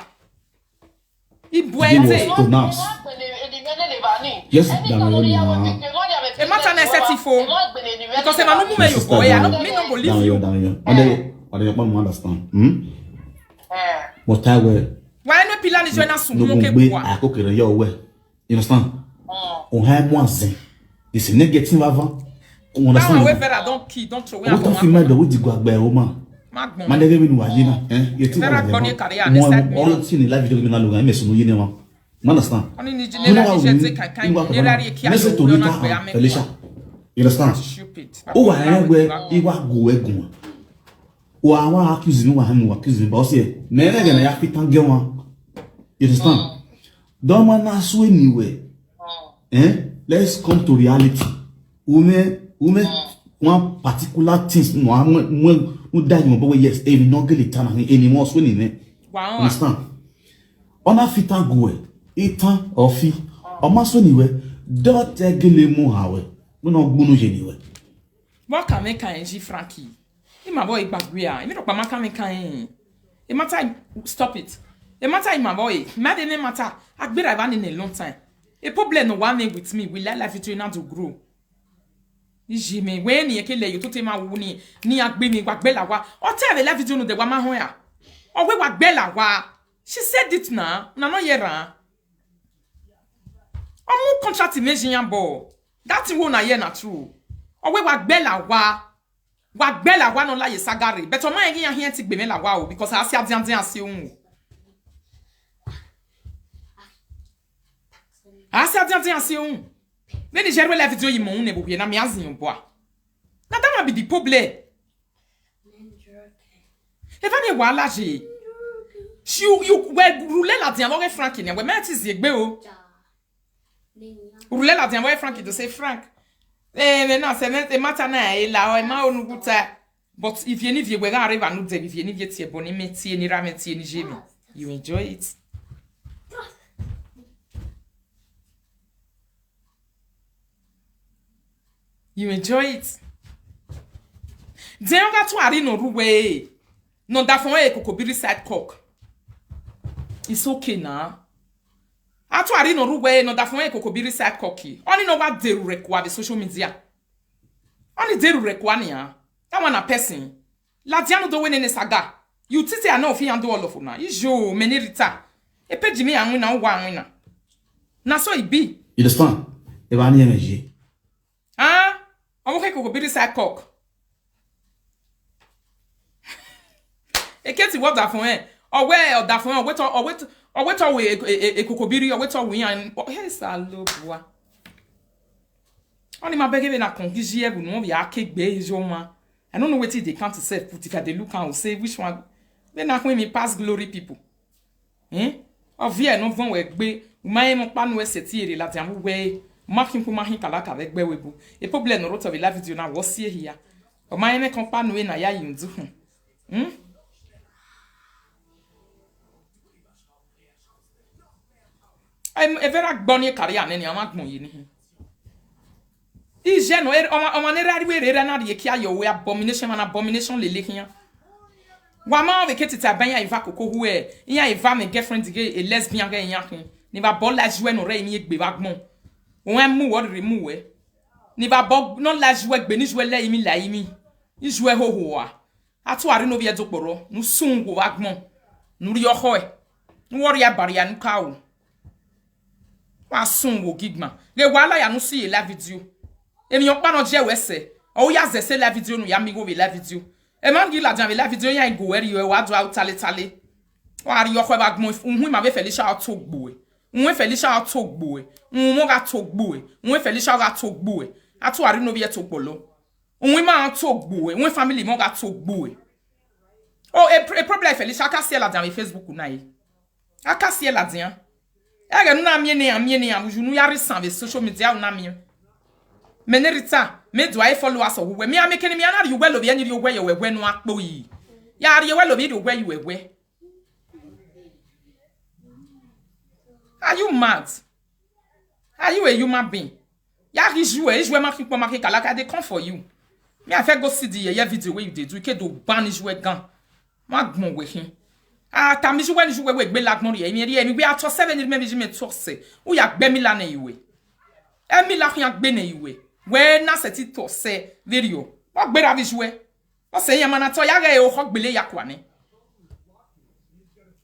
Yes, e matter na set ifo. Because e ma no me you boy, me no go leave you. I understand. But I will. Why no pila ni join asun mo ke kwa. I cook it your way. You understand? On have moi zin. This is negative avant. On understand. However, don't key, don't throw away. What of you the way you go agbe o ma. Man dey be no wajina, you think about it. Mo all see ni live video na lo gan me so no yini ma. You understand? You understand? Oh, I where you are going. Oh, I want to accuse me, I accuse me, boss here. Never again, I have to thank you. You understand? Don't want to swim anyway. Let's come to reality. One particular things, no, die, but yes, any no get it any more swimming. Understand? On a fit and go. Etan ofi omaso niwe do tegele mu hawe no no gbunu je niwe mo ka me kan ji Frankie e ma boy gbagbe a me no pa ma ka me kan e matter stop it e matter my boy me dey matter agbera ba in a long time a problem no one with me will life it now to grow iji me we ni ekele you to te ma wu ni agbe mi gbagbe la wa o tell the life video no de wa ma ho ya o we gbagbe la wa she said it na no yera. Omu contract imagine bo. That thing won na here na true. Owe wa gbela wa no la ye sagare. But o ma yin here ti gbe me la wa o because I see adian ase ohun. Ase adian ase ohun. Me ni jerwe la video yi mo ne bo na me azin bo a. Na that ma be the problem. If any wala je. You we roule la dian lo Frankie ne we ma ti zi egbe o. Roule la dian Frankie to say Frank. No, c'est matin na la o ma onu guta. But if you need you we arrive anu de if you need tie boni meti ni rameti ni jemi. You enjoy it. You enjoy it. Then ga to ari no ruwe. No da fon e kokobiri side cock. It's okay now. Atu ari no ruwe no da fon e kokobiri side cocky. Only no what they require the social media. Only they require nia. That one a person. La diano do we ne saga. You titi a no fi ando all of una. Ijo meni rita. E pe jimi anwi na wa anwi na. Na so e be. You understand? E ba ni energy. Ah, omo ke kokobiri side cock. E keti wo da fun e. Owe o da fun owe to we e kokobiri owe to we an. He sa lo boa. Oni ma bege na kongizie bu no ya kegbe ijoma. I don't know what they can't say put if they look and say which one. Then na when me pass glory people. Ovie no von we gbe, mai mo pa no setire la tian we. Makin pour mahin kala ka avec bewebu. Et problème no roto la video na wo sie hia. O mai me kon pa no na ya yindu hu. I'm a very bonny career and any amount yi ni. Ije no o manera we re na de kia yo we abomination and abomination lele hia. Wa ma we ketita ban ya iva koko hu e. Ya iva me girlfriend ge a lesbian ge yan hin. Ni ba bol la joie no re ni egbe wagbon. On mu wo re mu we. Ni ba bo no la joie gbe ni joie la imi la imi. I joie ho ho a. Atu are no vie dokporo. Nu sungu wagbon. Nu ri oho e. Nu wori abaria nu kawo. Wa sungu gigma. Ge wala ya nu si la video. Emi yon pa no je wese. O ya zese la video nu ya mi go ve la video. E man gi la jan ve la video ya go eri yo wa do out tale. Wa ri oho wagbon hu ma be Felicia otogbo e. Unwe Felicia otogbo e. Unwo ga togbo e. Unwe Felicia ga togbo e. Atu ari no vie tokpolo. Unwe ma togbo e. Unwe family mo ga togbo e. Oh, e problem Felicia ka sie la jan ve Facebook na yi. Aka sie la jan. E ga nu na mie ne abuju nu yari san ve social media na mie. Menerita, me do I follow us or we me making me another you well of any way you were no akpo yi. Ya you well of it where you were. Are you mad? Are you a human being? Ya is where market like they come for you. Me I go see the video where you did. We can do banish we gun. Magmo with him. Ah, tamish when you were be like money. Me we are to 7 maybe me to say. We are bemilane you. Emi la yan gbe ne iwe. We na seti to se video. Wa gbe ra visuwe. O se yan mana to ya re o ho gbele ya kwa ne.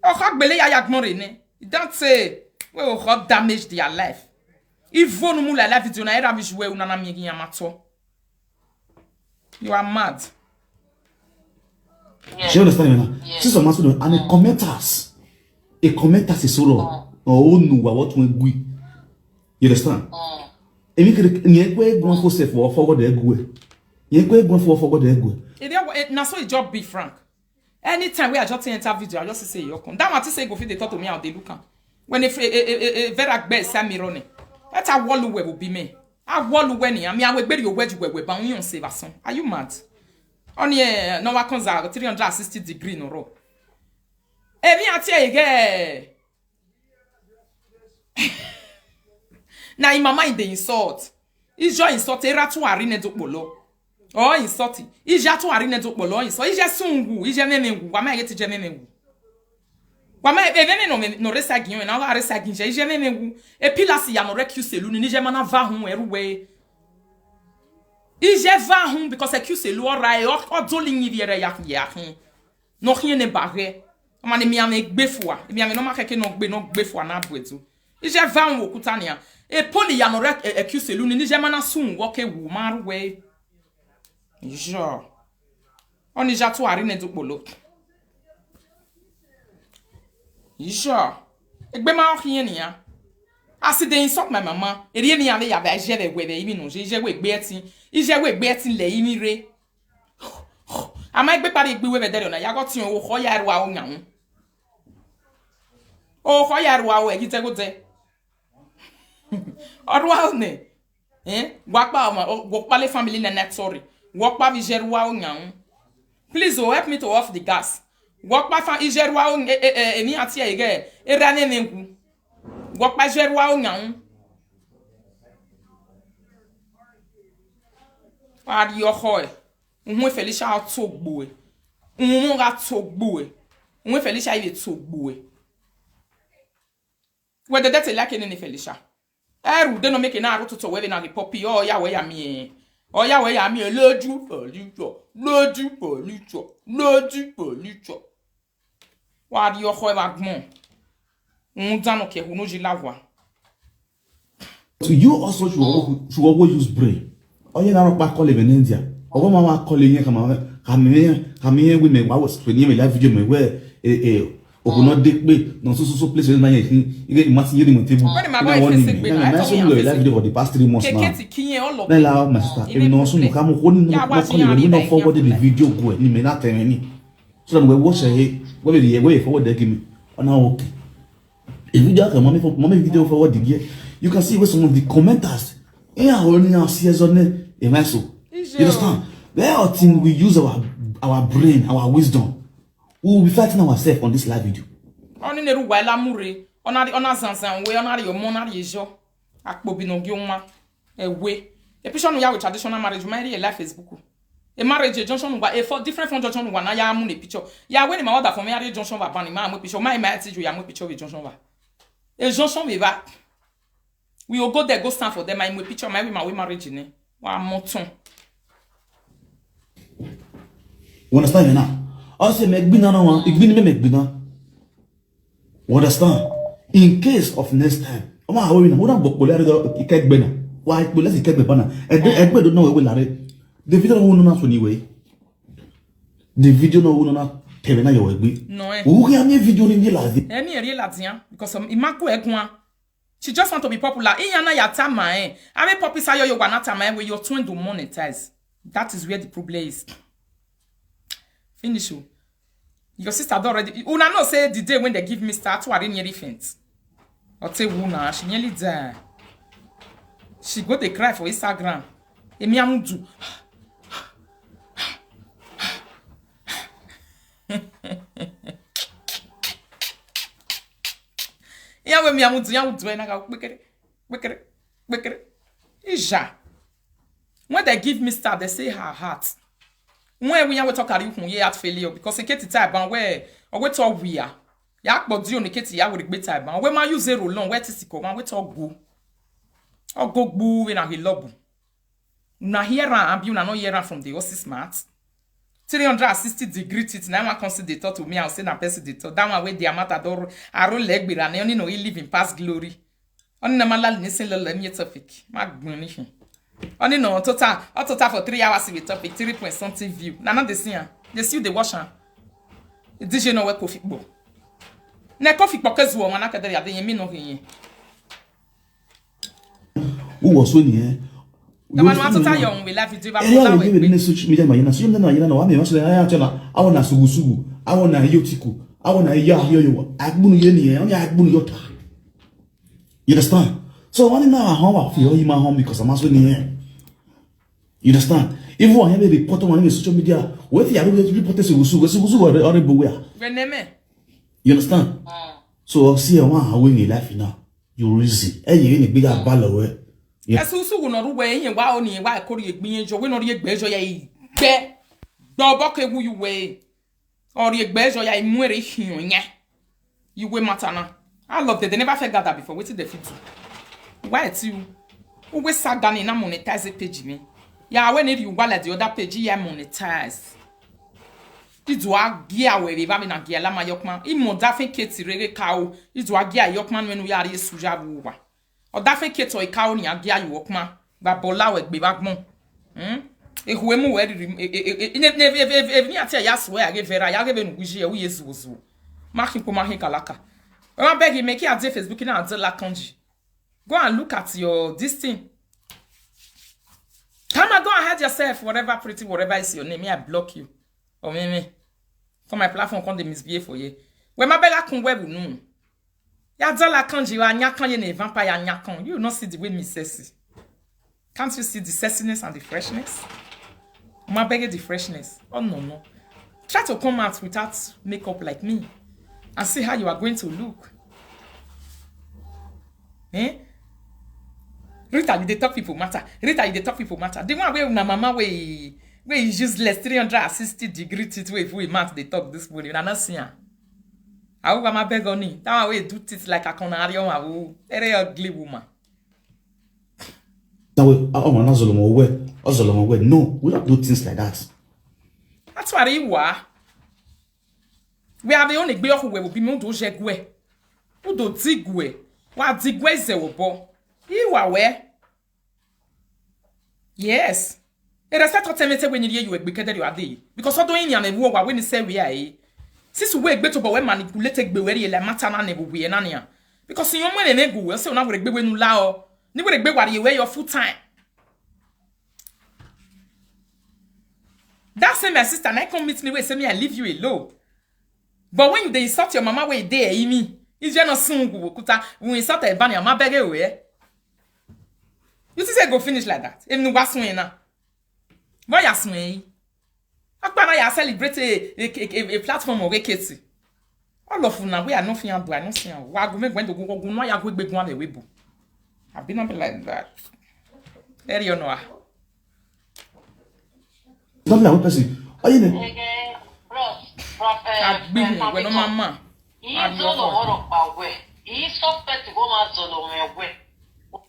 O ho gbele ya gbon ne. Don't say we o ho damage their life. If you no la video na era visuwe una na mi yan mato. You are mad. Yeah. You understand me now? See some master and the commenters. A commenters is solo. Oh no, what we gui. You understand? Emi kere kwe gwan for self or forward the gwe. Ye kwe gwan for forward the gwe. It na so job be frank. Anytime we are just in video, I just say you come. That what say go fit they talk to me how they look am. When if very bad Sammy running. That a wall we will be me. A wall we ni am ya we gbe your wedge we ba won save ason. Are you mad? On here no wa konza 360 degree no ro. Emi ati ege. Na in my mind they insult. Is your insult era to arine dokpolo. Oh insult. Is ya to arine dokpolo insult. Is ya sungu. Is ya memengu. Wa ma yeti je memengu. Wa ma evene no resagin na wa resagin je je memengu. E pilasi ya no recuse lu ni je mana va hu eruwe. Is je va hu because accuse lu ora e o dolin viere ya hin. No hin ne bare. Ma ne mi am gbefua. E mi am no ma keke no gbefua na buetu. Is je va hu okutania. E poli ya no accuse lu ni je mana sun wo ke wu maruwe. Jo. Oni ja to ari ne dokpolo. Jo. Egbe ma o hien ya. Asi de insult my mama. E ri ni ave ya ba je be we be imi no je we gbe etin. Ije we gbe etin le imi re. Ama egbe pare egbe we be dere na ya go tin o ho ya ruwa o nyan. O ho ya ruwa o e gite go te. Orwa ne. Wakpa wakpa le family na net sorry. Wakpa vi jerwa o nyan. Please help me to off the gas. Wakpa fa ijerwa o eni ati ege. Erane mengu. Wakpa jerwa o nyan. Ari yo hoy. Unwe Felicia atogbo e. Unwe ga togbo e. Unwe Felicia ibe togbo e. Whether that's like any Felicia. They no make na aroto to we na the poppy oh ya we ya mi loju policho wa di oho e bagbon un dano ke no ji lawa. So you should always use brain. Oh, you never back calling in India. Oh, mama calling you Kami we me was when you live video me where okono de pe no so place na yin you imagine you the table. When my boy face sick, I na so we live video for the past 3 months now. Keketi kiyen all of Na la my sister, e no so no ka mo ko ni no forward the video go ni me na tell me. So that we watch it, we forward there give me. On okay. If video can mommy video forward the gear, you can see where some of the commenters only now see as on a mess. You understand? There are things we use our brain, our wisdom. We will be fighting ourselves on this live video. Oni ne ruwa la mure, ona zanzan we ona yo mona yejo. Akpo bi no gi onwa ewe. E picture no ya with traditional marriage, my real life Facebook. A marriage junction wa for different from junction wa na ya mu ne picture. Ya we ni ma order for marriage junction wa ban ni ma mu picture. My attitude ya mu picture with junction wa. E junction we ba. We will go there go stand for them my picture my we marriage ni. Wa moton. You understand me now? I say megbina na one, igbini me megbina. You understand? In case of next time, oma hawo na, wo na gbokpo le do ikegbe na. Wa ipo le ikegbe ba na. Egbe do know we lare. The video no na so ni we. The video no na tebe na yo egbe. No eh. Wo ya me video ni la di. Emi eri ladian because imako egun. She just want to be popular. Iyana ya tama eh. Ame popi sayo yo wa na tama eh where you're trying to monetize. That is where the problem is. Finish you. Your sister already. Una no say the day when they give me start to are nearly faint. Or say una she nearly die. She go they cry for Instagram. Emi amudu. Ya we mi amudu ya udu na ga bekere. Ija. When they give me start they say her heart. When we talk about you heart failure because in case type ban where or we talk we are ya akpodi on case ya we regbe type ban we ma use zero long where tisiko man we talk go or go gbu we na he lobu na here and be una no hear from the OC smart 360-degree tit na one consider the thought to me and say na person the thought that one wey the amount ador aro leg be na only no he live in past glory only na mala ni say lo me topic ma gbon ni only no total for 3 hours with topic 3 point something view na not the see they see the watch am DJ no we coffee bo na coffee pokezu o na kedere ade yen mi no yen Who was when here? The man want to tell you we live video ba la we be social media ma so na wa me so ya tell I want sugu I want na yotiku I want na yo agbunu ye ni e only agbunu yo ta. You understand? So when now how I feel you my home because I'm also here. You understand? If one have a report on social media, what you are report sugu or everywhere. You understand? So see one how we life now. You reason. Eh you any bigger battle we. Esusu no ruwe yin wa oni wa ekori egbin jo we no ri egbejo ya igbe gbo ke wu you we ori egbejo ya imuere hiun yen you we matana I love that they never felt that before wetin dey fit do why it you we saga ni na monetize page me ya when you wallet the other page ya monetize idu agia we be ba me na gia la ma yokman imo da fe keti rere kawo idu agia yokman wenu ya re suja buwa o da fe keto e kawo ni agia yokman ba bola we gbe ba gbon ehuwe mu we ni ati ya so ya ge vera ya ge be nuguji e wu yesu makin ko mahin kalaka I beg you make it at Facebook na at la kanji. Go and look at your this thing. Come on, go ahead yourself, whatever pretty, whatever is your name. Me, I block you. Or me. For my platform, come the misbehave for you. When my bella kun web no. Ya la kanji, you are nyakan ye ne vampire nyakan. You not see the way me sassy. Can't you see the sassiness and the freshness? My beg the freshness. Oh no. Try to come out without makeup like me. And see how you are going to look. Rita, you dey talk people matter. Rita, you dey talk people matter. The one where una mama where is useless 360-degree tit way we mat they talk this morning. I not see her. I will my beg on it. That way do tit like a canarium. I will very ugly woman. Now no, we don't do things like that. That's what you are. We have the only gbe who will be mo do jegwe. Who do digwe? Wa digwe ze wo bo. You are where? Yes. E resta totemete when you egbe kede you ade. Because odo yin ya me wo wa when say we ai. Sisu we egbe to bo we manipulate egbe we le mata na ne bo we na ne. Because you mo me go we say una wo egbe we nu la o. Ni wo egbe ware we your full time. That's my sister and I come meet me we say me I leave you alone. But when they insult your mama we there me, is you not soon go kuta when insult e ban your mama beg we. You see say go finish like that. Even no waswen na. Boy aswen. Akpa na ya celebrate a platform of reketi. All of una we are not fian do I no see am. Wa go make when to go no ya go gbegun am ewebu. I be not be like that. There you know. Don't be a person. Oh, you know. We no mama.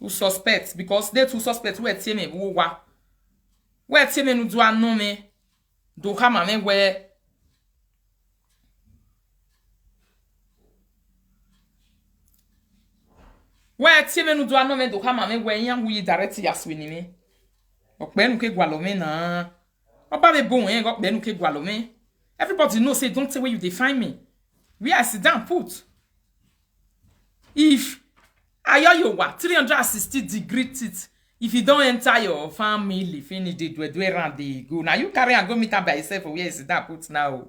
Who suspect because they two suspect we tie me wo wa. We tie me no do anu me. Do ha ma me we. We tie me no do anu me do ha ma me we yan wu direct ya swini me. Okpe nu ke gwalo me na. Oba be bon en okpe nu ke gwalo me. Everybody knows say don't say where you define me. We are sit down put. If ayo wa 360-degree teeth. If you don't enter your family, finish the do around the go. Now you carry and go meet up by yourself for where is that put now.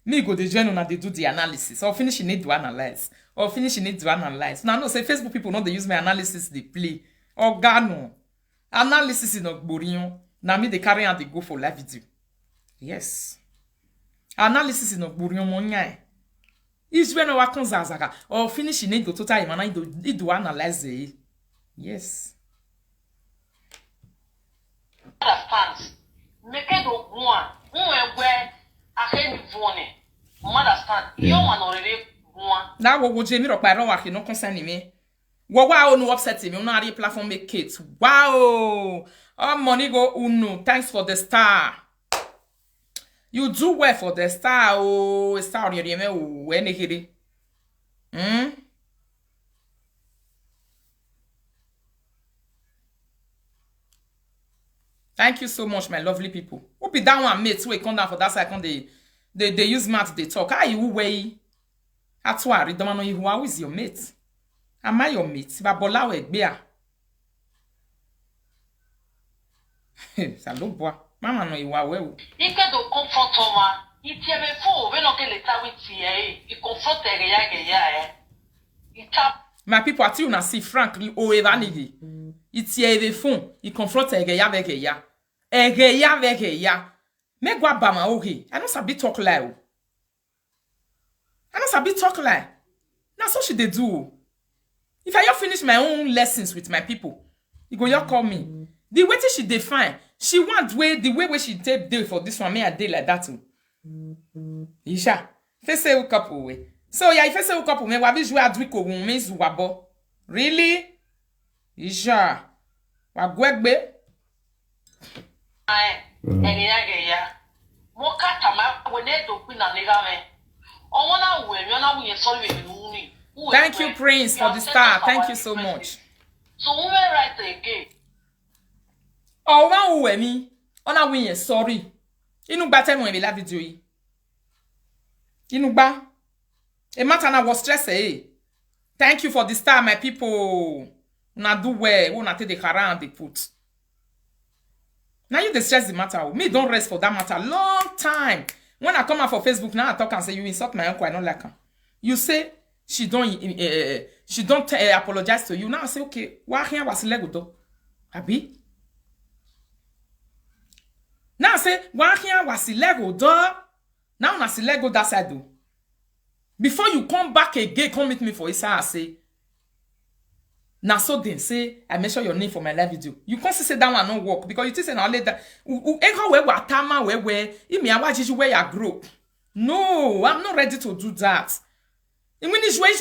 Me go the journal and they do the analysis. Or finish you need to analyze. Or finish you need to analyze. Now no say Facebook people know they use my analysis they play. Or no. Analysis is not boring. Now me they carry and they go for live video. Yes. Analysis is not boring mon is when our konzazaga or finish in into total man do analyze it. Yes. Understand. Make it one. Where I can phone. Understand. You want already one. Now what would you mean by no no concern me? Wow, no upset me. No other platform make it. Wow. Oh money go uno. Thanks for the star. You do well for the star. Oh, star you me oh any hiri. Thank you so much, my lovely people. Who be down one mate? So we come down for that second. They use math. They talk. How you way? That's why I don't know you. Who is your mate? Am I your mate? Babola we gbea. Salon bois. Mama no you are well. Il fait de confrontement. Il tient mes faux. Mais non que l'état oui tient. Il confronte rien. Il tape. My people ati una see frankly o evanigi. Iti eve fond. Il confronte egeya avec eya. Egeya avec eya. Me gwa bama ohi. I don't sabi talk lie. I don't sabi talk lie. Na so she dey do. If I finish my own lessons with my people, you go you call me. The way she define, she want way the way she take day for this one, me a day like that too. Isha, face a couple way. So yeah, if I say a couple, me wabi jouer à dwiko me zuwabo. Really? Isha, wa gwegbe. Thank you, Prince, for the star. Thank you so much. So we write again. Oh, wow, me. Ona win sorry. Inu gba tell me la video yi. Inu gba. E matter na was stress eh. Thank you for the star, my people. Una do well. Una take the kara and they put. Now you the stress the matter. Me don't rest for that matter. Long time. When I come out for Facebook now, I talk and say you insult my uncle. I don't like her. You say she don't apologize to you. Now I say okay. Why here was lego do? Abi. Now I say why here was lego do? Now na si lego that side do. Before you come back again, come meet me for Isa. I say. Now so then say I mention your name for my live video. You can't say that one no work because you think say now later. Ego we watama we imi awaji where you grow. No, I'm not ready to do that. And when this way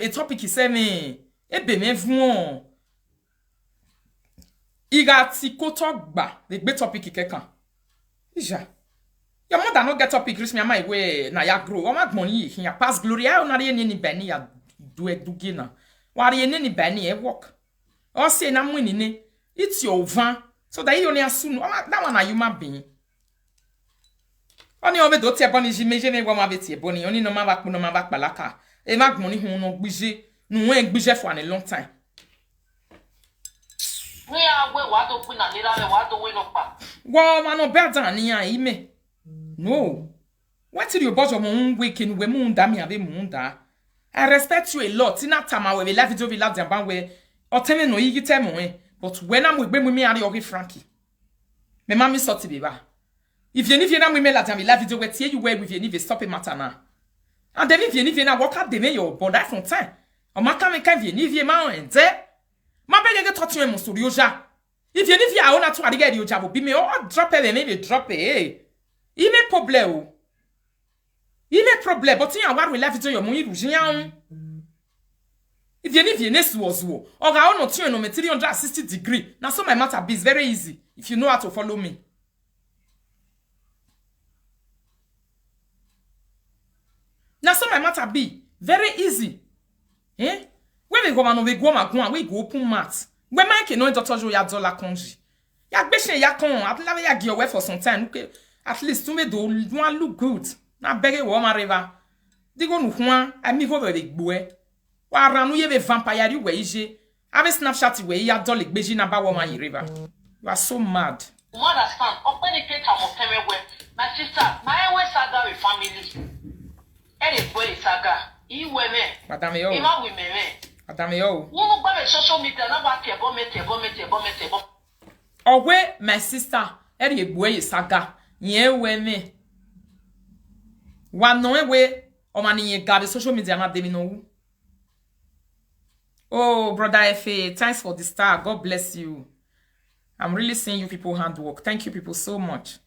a topic is say me, ebe me vun. Iga ti ko talk ba the great topic kekan. Ija. Your mother no get topic reach me am my way na ya grow. O ma money here pass glory. I na ni bani ya do gina. Wari ene ni bani e work. O say na mwini ne. It's your van. So that you only assume that one are human being. Oni ove do tie boni jimeje ne wa ma be tie boni oni no ma ba no ma ba palaka. E ma gboni hu no gbije no wen gbije for a long time. We are we what to put na lira we what to we no pa. Wo ma no better ni an ime. No. What till you boss of mon weekend we mun da mi ave mun da. I respect you a lot. Tina tama we live video village ban we o teme no yi teme we. But when I'm with me and your Frankie. Me mami sorti beba. If you na me la time live video we tie you where with you stop a matter na. And then if you na work out de me your body from time. O maka me kan vie ma on ente. Ma be get touch me mo studio ja. If you a ona to adege you jabo bi me o drop it maybe drop it. Il me problème. Il me problème but you are we live video your mo yi rujian. If you need to or I want to no 360 degree. Now so my matter be is very easy if you know how to follow me. Now so my matter be very easy. Eh? When we go man we go open mat. When man can no doctor jo ya dollar konji. Ya gbese ya kon at la ya gi away for some time. At least to me do one look good. Na bege wo ma river. Digo nu hwan ami vo be gbo Waranu ye be vampire we ije. Have Snapchat we ya dole gbeji na ba wo man river. You are so mad. You understand? Open the gate am of we. My sister, my way saga with family. Any boy saga. I we me. Madame yo. Ima we me. Madame yo. Wo gba me social media na wa tie bo me. Owe my sister, eri ebuwe saga. Ye we me. Wa no we o mani ye gabe social media na demi no. Oh, brother F.A., thanks for the star. God bless you. I'm really seeing you people handwork. Thank you people so much.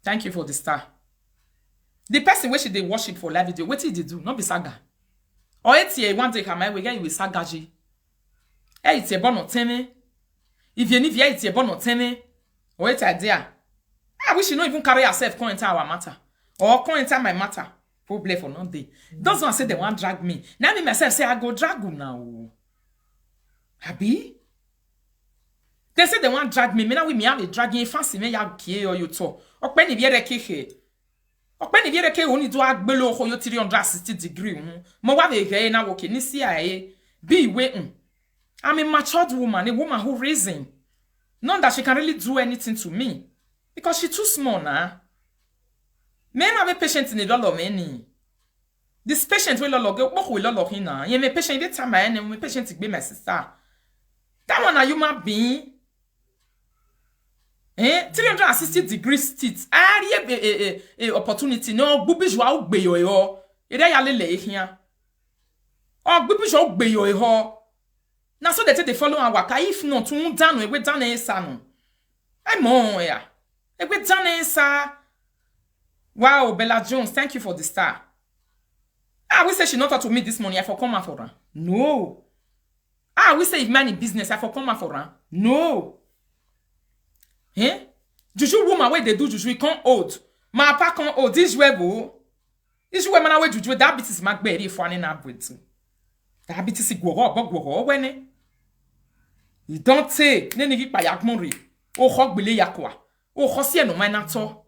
Thank you for the star. The person where should they worship for live video, what did they do? Not be saga. Or it's here one day come we get you with saga G. Hey, it's a bon or teme. If you need it's a bon or teme. Or it's idea. I wish you not even carry yourself come into our matter. Or come into my matter. Problem for no day. Those ones say they want drag me. Now me myself say I go drag you now. Happy? They say they want drag me. Me now we me have a dragging fancy me ya kie or you to. Okpe ni viere keke. Okpe ni viere ke oni do agbelo ho yo 360 degree. Mo wa be he na woke ni si aye. Be we I'm a matured woman, a woman who reason. Not that she can really do anything to me. Because she's too small now. Me have a patient in the dollar many. This patient will log up with log in. You may patient the time and my patient to be my sister. That one are human being. 360 degrees teeth. A opportunity. No, bubi jwa ugbe yo. Ede ya lele here. Oh, bubi jwa ugbe yo. Now so they follow our waka. If not, we down we down no. I'm on ya. We down Wow, Bella Jones, thank you for the star. We say she not out to me this morning. I for come out for her. No. We say if man in business, I for come out for her. No. Juju woman where they do juju, we can't old. My papa can't old. This way go. This way man away juju. Diabetes mag be if one in abwit. Diabetes go when you don't say nene vi pa yakmonri. O hog bele yakwa. O hosie no man ato.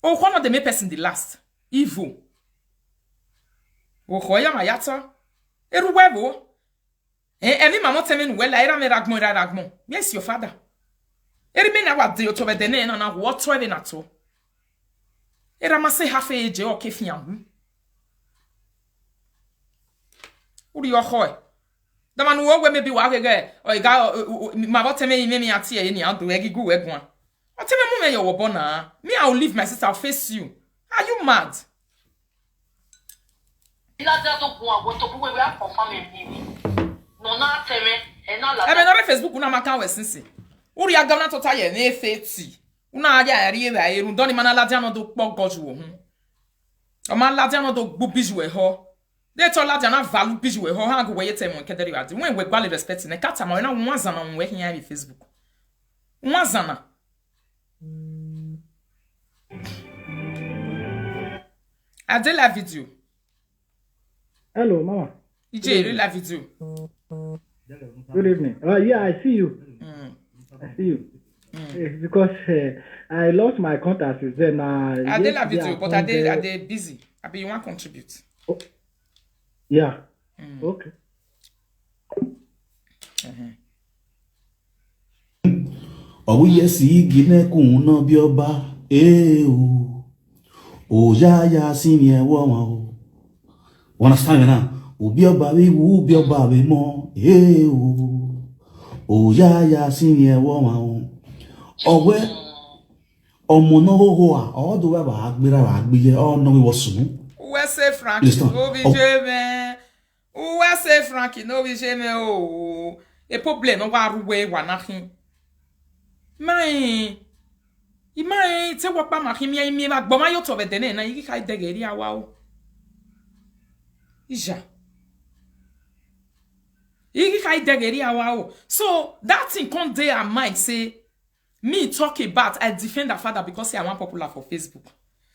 Oh, one of the me person the last. Evil. Oh, hoya mayata. Eruwebo. Emi mama temen well, I ram ragmo. Yes, your father. Eri me na wa de otobe de ne na what trebe na to. Era mase half age o kefian. Uri yo hoy. The man wo we maybe wa ge o ga mama temen me ati e ni ando egi gu egun. Tell me, me you're born now. Me, I'll leave my sister. I'll face you. Are you mad? Facebook una maka we since. Uri aga na tota ye na efeti. Una aja ari e ba eru doni mana ladia no do pogoju wo hu. O man ladia no do gbu biju e ho. They told ladia na value biju e ho ha go we yetem won kedere ade. When we gbali respect na kata ma na wanzana won we hia bi Facebook. Wanzana. I did la video. Hello, mama. You did la video. Good evening. Yeah, I see you. I see you. Because I lost my contact with them. I did la video, but I did busy. I be you want contribute. Oh. Yeah. Okay. Oh yes, gine kuna bioba o ya sini e wo ma o. Understand me now? Ubioba we mo o ya sini e wo ma o. Owe omo no ho a o do we ba agbera ba agbiye o no we wosun. Uwe say Frankie no be jeme. Uwe say Frankie no be jeme o. E problem no wa ruwe wa na hin. Mai te wa pa ma hin mi ma gbo ma yo to be dene na yi kai degeri awa o. Ija. Yi kai degeri awa o. So that thing can't dey her mind say me talk about I defend her father because I want popular for Facebook.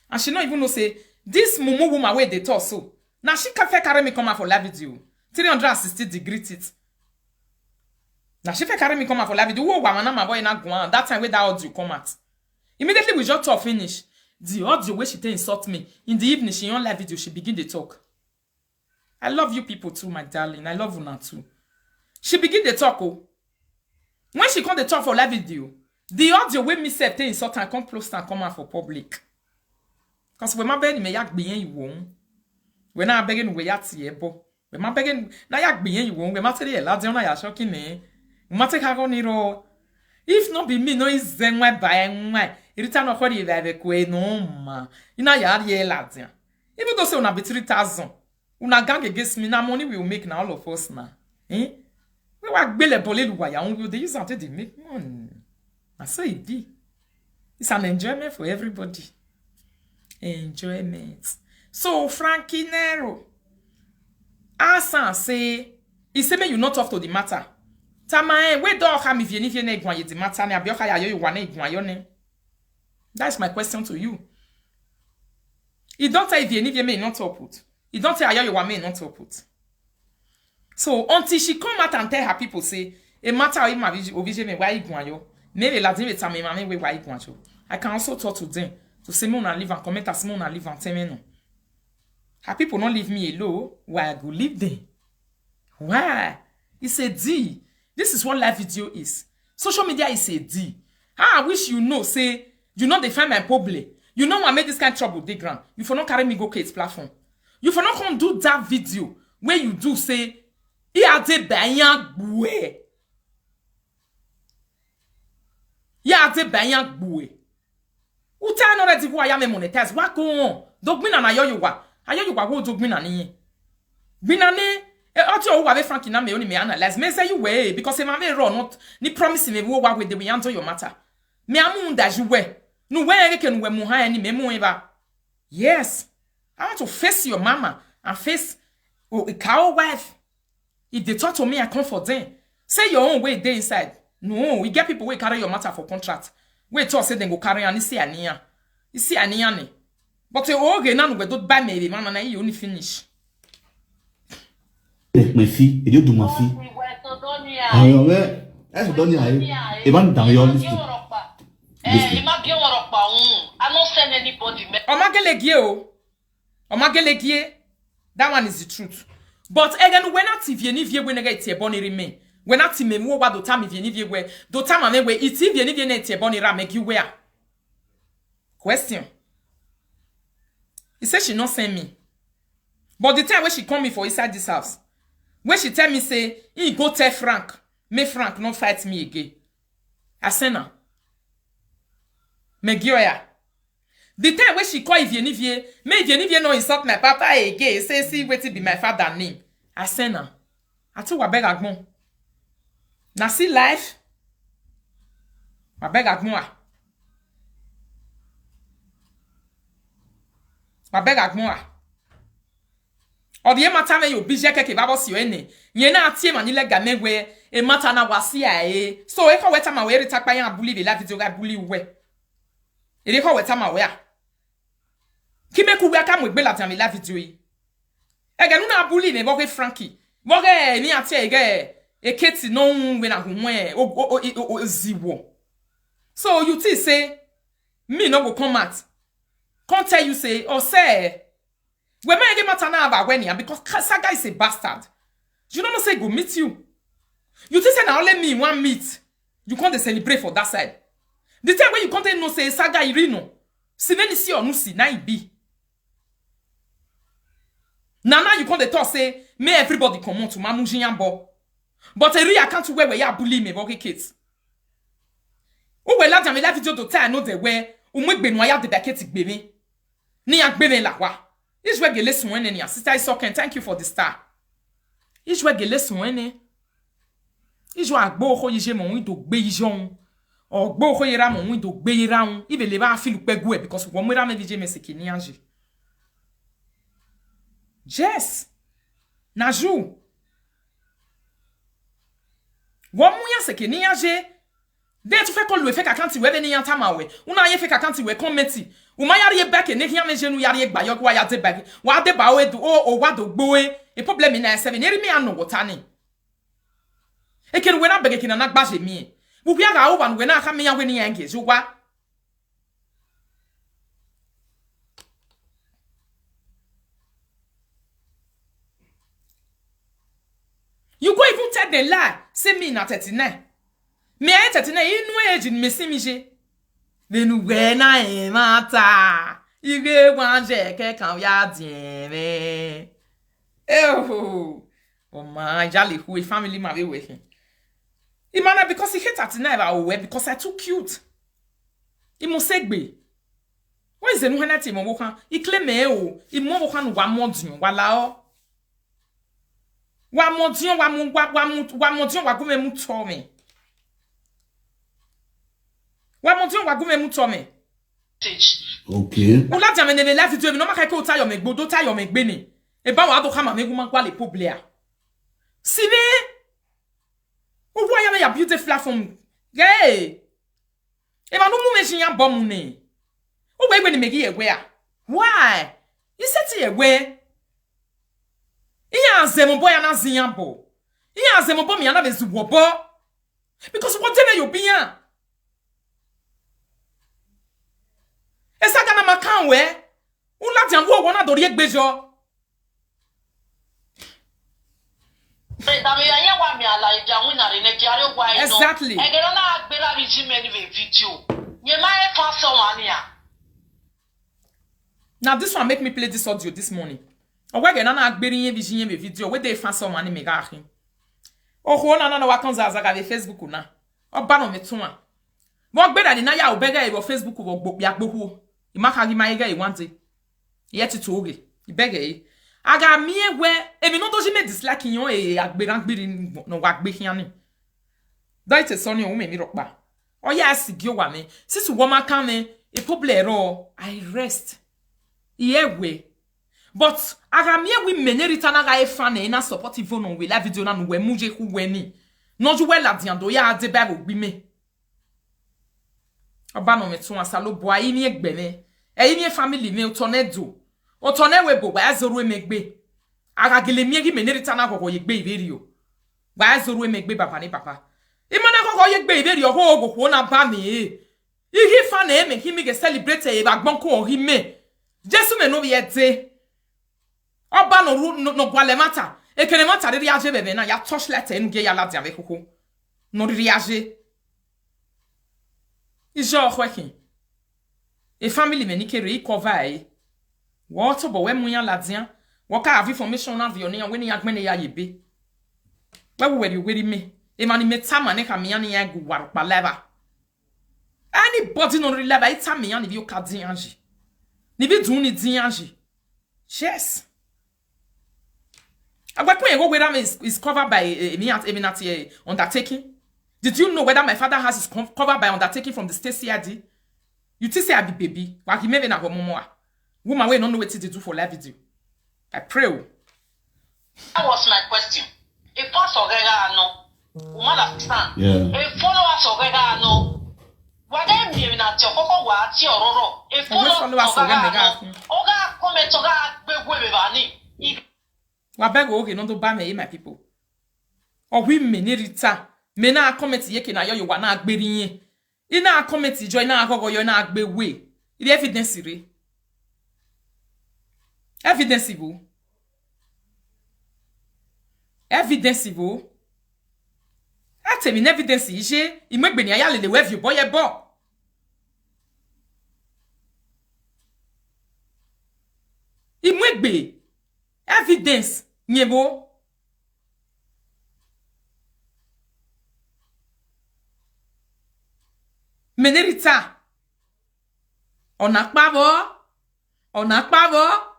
And she not even know say this mumu woman where they talk so. Now she can carry me come out for live video. 360 degree it. Now she carry me come out for live video. Whoa, my boy not go on. That time where that audio come out. Immediately we just talk finish. The audio where she insult me. In the evening, she on live video, she begin to talk. I love you people too, my darling. I love Una too. She begin to talk. Oh. When she come to talk for live video, the audio where me say insult and come close and come out for public. Because when my baby me yak bien you won. When I begin we yak tiebo. When my begin na yak bien you won. When my tell you la na ya shocking me. When take her on it. If not be me no is zen my buy my. Return of hori ve kwe no ma. Ina ya ye la dia. Even though say una be 3,000. Una gang against me na money we will make now all of us na. Eh? We work bele bole luwa ya on they use until they make money. I say it be. It's an enjoyment for everybody. Enjoyment. So Frankie Nero. Asa say, he say me you not talk to the matter. Tama we do ha mi vieni vieni egwan ye the matter ne abioka ya yo you wana egwan yo ne. That's my question to you. He don't say vieni vieni not to put. He don't say ayo you want me not to put. So until she come out and tell her people say, a matter of my vision me why egwan yo. Maybe la din tell me mama we why egwan yo. I can also talk to them. To say me una live and comment as me una live and tell me no. Her people not leave me alone. Why I go leave them? Why? It's a D. This is what live video is. Social media is a D. I wish you know, say, you know they find my public. You know I made this kind of trouble, they grant. You for not carry me go Kate's platform. You for not come do that video where you do say, yeah, they bayan bue. Yeah, they bayan bue. Uta no ready who I am monetize. What go on? Dogmina na yo wa. Ayo you wa go dogmina ni. Bina ne Otu o wa Frankie na me only me analyze. Me say you way because e ma me run not ni promise me wo wa with the we answer your matter. Me amu da ju we. No we eke no we mu ha ni me mu eba. Yes. I want to face your mama and face a cow wife. If they talk to me, I come for them. Say your own way they inside. No, we get people who carry your matter for contract. Wait till say they go carry and see ania. You see ania ne. But you all get none we don't buy me man and you only finish. My fille, et Dieu de ma fille. Ah ouais, est-ce que donne ya? Et ban dans your list. Il m'a bien pas I don't send anybody. Omagelegie. That one is the truth. But again, when I TV ni vie when get tie boni remain. When I TV me wo ba do time vie ni vie we. Do time me we it vie ni vie na tie boni ra make you where. Question. He said she not send me. But the time when she come me for inside this house. When she tell me say, he go tell Frank. May Frank not fight me again. I say na. Me gioya. The time when she call Ivienivie, me Ivienivie no insult my papa again. Say see wetin be my father name. I say na. I tell wa beg agbon. Na see life. Wa beg agbon a. Wa beg agbon a. Obie mata me yo bije keke babo si ene. Nye na atie manile game we e mata na wasi a So e ko weta ma we retakpa yan abuli be la video ga bully we. E de ko weta ma we a. Kime ku we aka mo gbe la tan me la video yi. E ga nu na bully me bo ke Frankie. Bo ke ni atie Eketi no when I go ziwo. So you say me no go come out. Can't tell you say or say we may get matana about when because Saga is a bastard. You don't know say go meet you. You think say now only me one meet. You can't celebrate for that side. The time when you can't no say Saga irino. Si many see or no see na be. Now you can't talk say may everybody come on to mamujiambo. But a real can't where we are bully me okay kids. Ou we la jame la video to tell no de we ou mwe benoya de baketi bebe. Ni yak bebe la wa. Ijwe gele swene ni sister Isoken, thank you for the star. Ijwe gele swene. Ijwe agbo ko yije mon wi do gbe yijon. O gbo ko yera mon wi do gbe yera un. Ibe le ba filu pe gue because wo mwera me dije me sekini anje. Yes. Najou. Wo mwa sekini anje. De tu fais qu'on le fait kakanti we veni yanta mawe. Una ye fait kakanti we kometi. Ou ma yari back ne hian me jenu yari gba yok wa ya de back. Wa de ba we do o wa do gbo e. E problem na 7 eri mi anu wotani. E ken we na bege kin na gba je mi. Bu bia ga over we na aka me ya we ni yange ju wa. You go even tell the lie. Say me na 39. Me a 39 inu age me simije. Venu we na e mata. Ige wanje ke kan ya din me. Oh my jolly who family ma be working. Imana because he hate 39 ba we because I too cute. Imo segbe. Why is the no hanati mo wokan? I claim me o. Imo wokan wa modun wala o. Wa modun wa modun wa go me mu to me. Wa modun wa go me mu to me. Okay. Ou la jame ne la video mi no maka ke o tayo me gbodo tayo me gbe ni. E ba wa do kama me guma kwa le poblea. Sibe. O voya me ya beautiful platform. Hey. E ma no mu me jian bom ni. O gbe ni me gi egwe a. Why? You set egwe. Iya zemo boy na zian bo. Iya zemo bo mi na bezu wo bo. Because what dem you be an. Esa gana makan we. Un la jan wo wona do ri egbejo. Exactly. Now this one make me play this audio this morning. Owa ge na agberi yen vision me video we dey fan someone me ga ahin. O ho na wa kan za ga Facebook na. O ba no me tun a. Mo gbeda ni na ya obega e wo Facebook wo gbo ya gbohu. Imaka gi ma ye ga e wante. Yet to oge. Ibege e. Aga mi ewe emi no doji me dislike yon e agberi no wa gbe hian ni. That is sonny o me mi rokpa. O ya asigi o wa me. Since woman kan me e problem ro I rest. Yewe. But aga mi ewe menerita na ga e fan e na supportive no we la video na no we muje ku we ni. No ju we la dian do ya ade ba ogbi me. Oba no me tun asalo bo ayi ni egbe me. Eyi ni family me o tornado. O tornado bo ba zoro emegbe. Aga gele mi egi menerita na kokko yegbe iberi o. Ba zoro emegbe papa ni papa. Imana kokko yegbe iberi o ho ogwo na ba mi e. Ihi fan e me himi ge celebrate e ba gbon ko o hi me. Jesu me no ye de. Oba no gwale mata. Ekene mata ri age bebe na ya torchlight en ge ya la dia ve koko. No ri age. Ijo hwekin. E family me ni kere I cover e. Wo to bo we mu yan la dia. Wo ka have information na vi oni yan we ni agme ne ya yebe. We weri me. E mani me tama ne ka me yan ya gu waru pa leva. Anybody no ri leva I tama yan ni bi o ka din anji. Ni bi dun ni din anji. Yes. Agwakwe go whether is covered by Eminati undertaking. Did you know whether my father house is covered by undertaking from the state CID? You think say I be baby? Wa ki meve na go momo a. Woman we no know wetin dey do for live video. I pray. That was my question. If pastor Ogega no, woman understand. Yeah. If followers Ogega no, what dem be na ti okoko wa ti ororo. If followers Ogega no, oga come to ga gbegwe be ba ni. Wa beg okay no to ban me my people. O wi menirita. Mena comment ye ke na yo wa na agberi yin. Ina comment jo ina agogo yo na agbe we. It evidence re. Evidence vous. Evidence vous. Ate mi evidence ije, imegbe ni aya lele we boy e bo. Imegbe. Evidence nyebo. Menerita. On a pas vo. On a pas vo.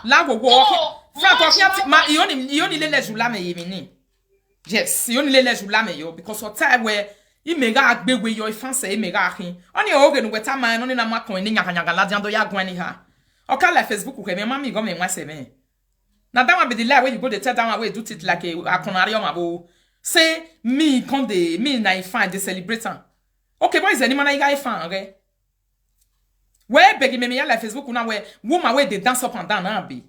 La go go. Frank okia ma ioni le jula me yemini. Yes, ioni le jula me yo because what time where imega agbewe yo ifanse imega akin. Oni oge no weta man oni na makon ni nyaka la diando ya gwani ha. Oka la Facebook ko me mama go me nwa se me. Na that one be the lie where you go the tell that one where do it like a akonarium abo. Say me come de me na ifan de celebrating. Okay, boys any man I fan, okay? Where begi me ya la Facebook na where woman where they dance up and down na be.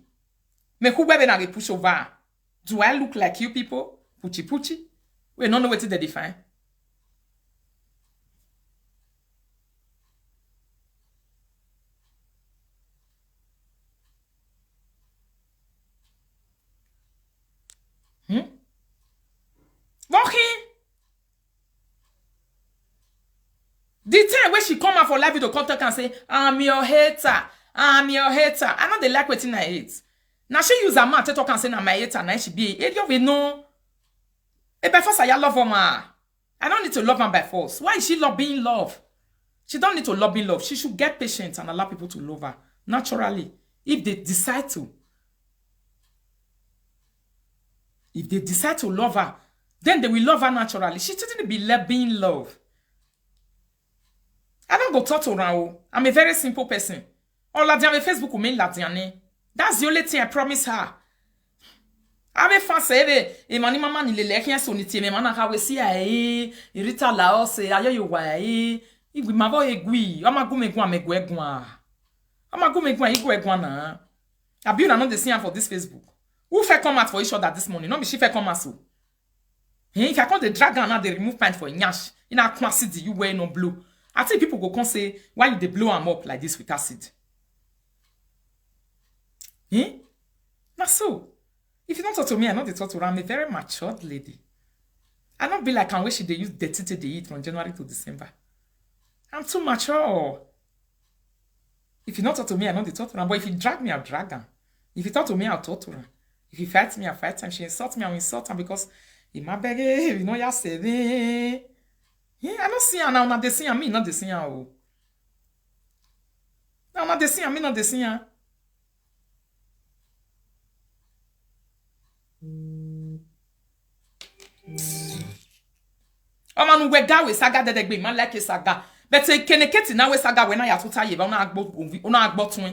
Me who where na push over. Do I look like you people? Puchi puchi. We don't know what they define. Walking. The time when she come out for live video contact and say, I'm your hater. I'm your hater. I know they like what I hate. Now she use her mouth to talk and say, I'm my hater. Now she be, you know. By force, I love her, ma. I don't need to love her by force. Why is she love being loved? She don't need to love being loved. She should get patient and allow people to love her. Naturally. If they decide to. If they decide to love her, then they will love her naturally. She shouldn't be being loved. I don't go talk to her. I'm a very simple person. All la diane Facebook ou men la diane. That's the only thing I promise her. Ave fanse e mani mama ni lele kien so ni tie me mana ka we si ai irita la o se ayo yo wa ai igwi mavo egwi o ma gu me gu amegu egun a. O ma gu me gu igu egun na. Abi una no dey see am for this Facebook. Who fe come out for each other this morning? No be she fe come out so. If I come the drag and now they remove pant for nyash, in a acid you wear no blue. I think people go come say, why you they blow them up like this with acid? Not so. If you don't talk to me, I know they talk to her. I'm a very matured lady. I don't be like I wish they use dirty to the eat from January to December. I'm too mature. If you don't talk to me, I know they talk to her. But if you drag me, I'll drag her. If you talk to me, I'll talk to her. If you fight me, I'll fight her. If she insults me, I'll insult her because in my bag, you know, you're saving. I don't see her now. Not the see her, me, not the see her. Now, not the see her, me, not the see her. Oh man, we ga we saga de gbe man like saga. But keneketi na we saga we na ya tuta ye ba una agbo tun.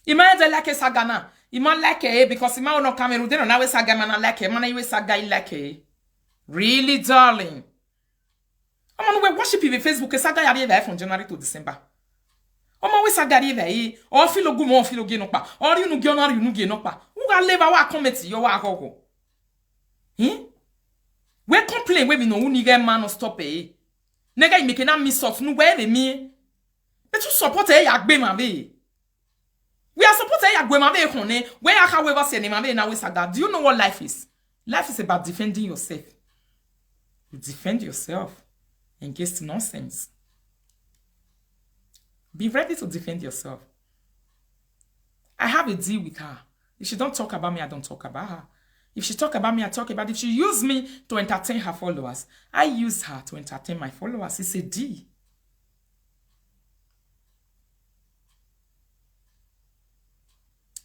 Ima de like saga na. Ima like e because ima no Cameroon de na we saga man like e man we saga like e. Really darling. Oh man, we worship in Facebook saga ya be from January to December. Oh man, we saga ri ve o filo gu mo filo ge no pa. O ri nu ge no ri nu ge no pa. Who ga live wa comment yo wa gogo. We complain we no uni get man no stop e. Nega you make na miss off no we me. But you support e ya gbe ma be. We are supporting e ya gbe ma be kone. Where aka we va se ni ma be na we saga. Do you know what life is? Life is about defending yourself. You defend yourself against nonsense. Be ready to defend yourself. I have a deal with her. If she don't talk about me, I don't talk about her. If she talk about me, I talk about it. If she use me to entertain her followers, I use her to entertain my followers. It's a deal.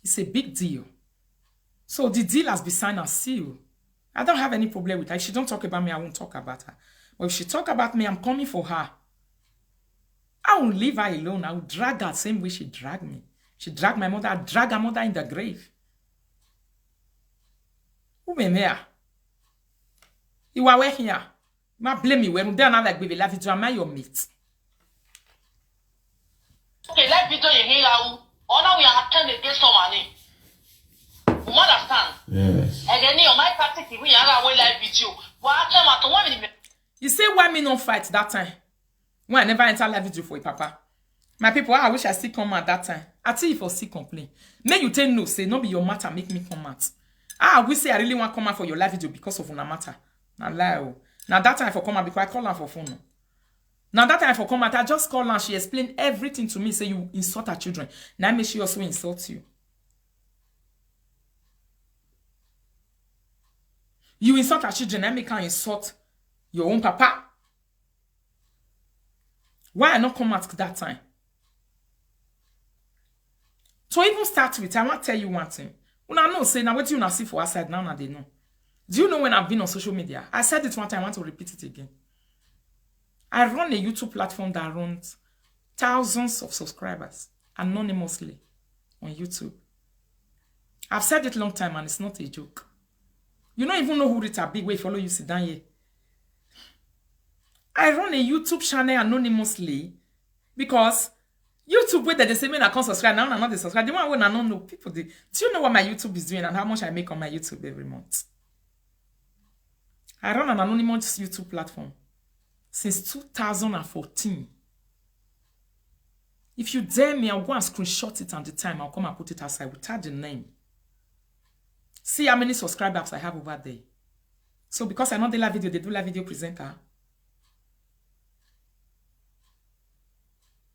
It's a big deal. So the deal has been signed and sealed. I don't have any problem with her. If she don't talk about me, I won't talk about her. But if she talk about me, I'm coming for her. I won't leave her alone. I will drag her the same way she dragged me. She dragged my mother. I drag her mother in the grave. Who me here? You are here. Ma blame me when they are like baby life. You are my your mate. Okay, let video you hear out. Or now we are attending against someone. You understand? Yes. And then you might practice we are away live video. What I'm at 1 minute. You say why me not fight that time? When I never enter live video for you, Papa. My people, I wish I still come at that time. I tell you for still complain. May you tell no, say no be your matter, make me come out. I will say I really want to come out for your live video because of una matter. Now lie. Now that time for come out because I call her for phone. Now that time for come out, I just call her. She explained everything to me. Say you insult her children. Now may she also insult you. You insult her children. Now make her insult your own papa. Why I not come out that time? To even start with, I want to tell you one thing. When I know, say, now what you not see for outside, now they know. Do you know when I've been on social media? I said it one time, I want to repeat it again. I run a YouTube platform that runs thousands of subscribers anonymously on YouTube. I've said it long time and it's not a joke. You don't even know who Rita Big way follow you sit down here. I run a YouTube channel anonymously because YouTube where they say me I can't subscribe now I'm not the subscribe. The one when I don't know people do you know what my YouTube is doing and how much I make on my YouTube every month? I run an anonymous YouTube platform since 2014. If you dare me, I'll go and screenshot it at the time. I'll come and put it outside without the name. See how many subscribers I have over there. So because I know they live video, they do live video presenter.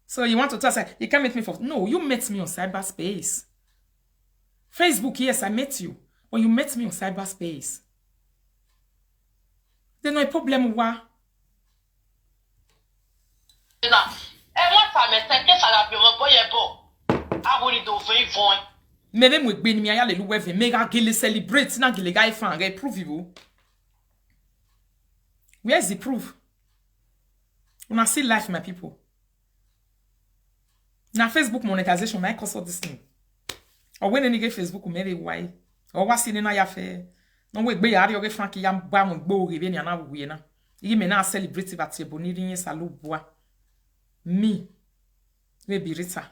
So you want to tell us, you can't meet me for... No, you met me on cyberspace. Facebook, yes, I met you. But you met me on cyberspace. There's no problem, what? Même moi ben mi aya le louwe ve mega gele celebrate na gele guy fan get proof you. Where's the proof? Una see life my people. Na Facebook monetization my cost of this thing. Or when any get Facebook maybe why? Or what see na ya fe. No we gbe ya ri oge fan ki ya ba mo gbo ori be ni ana wuye na. Yi me na celebrate ba tie boni rin salu boa. Me we be Rita.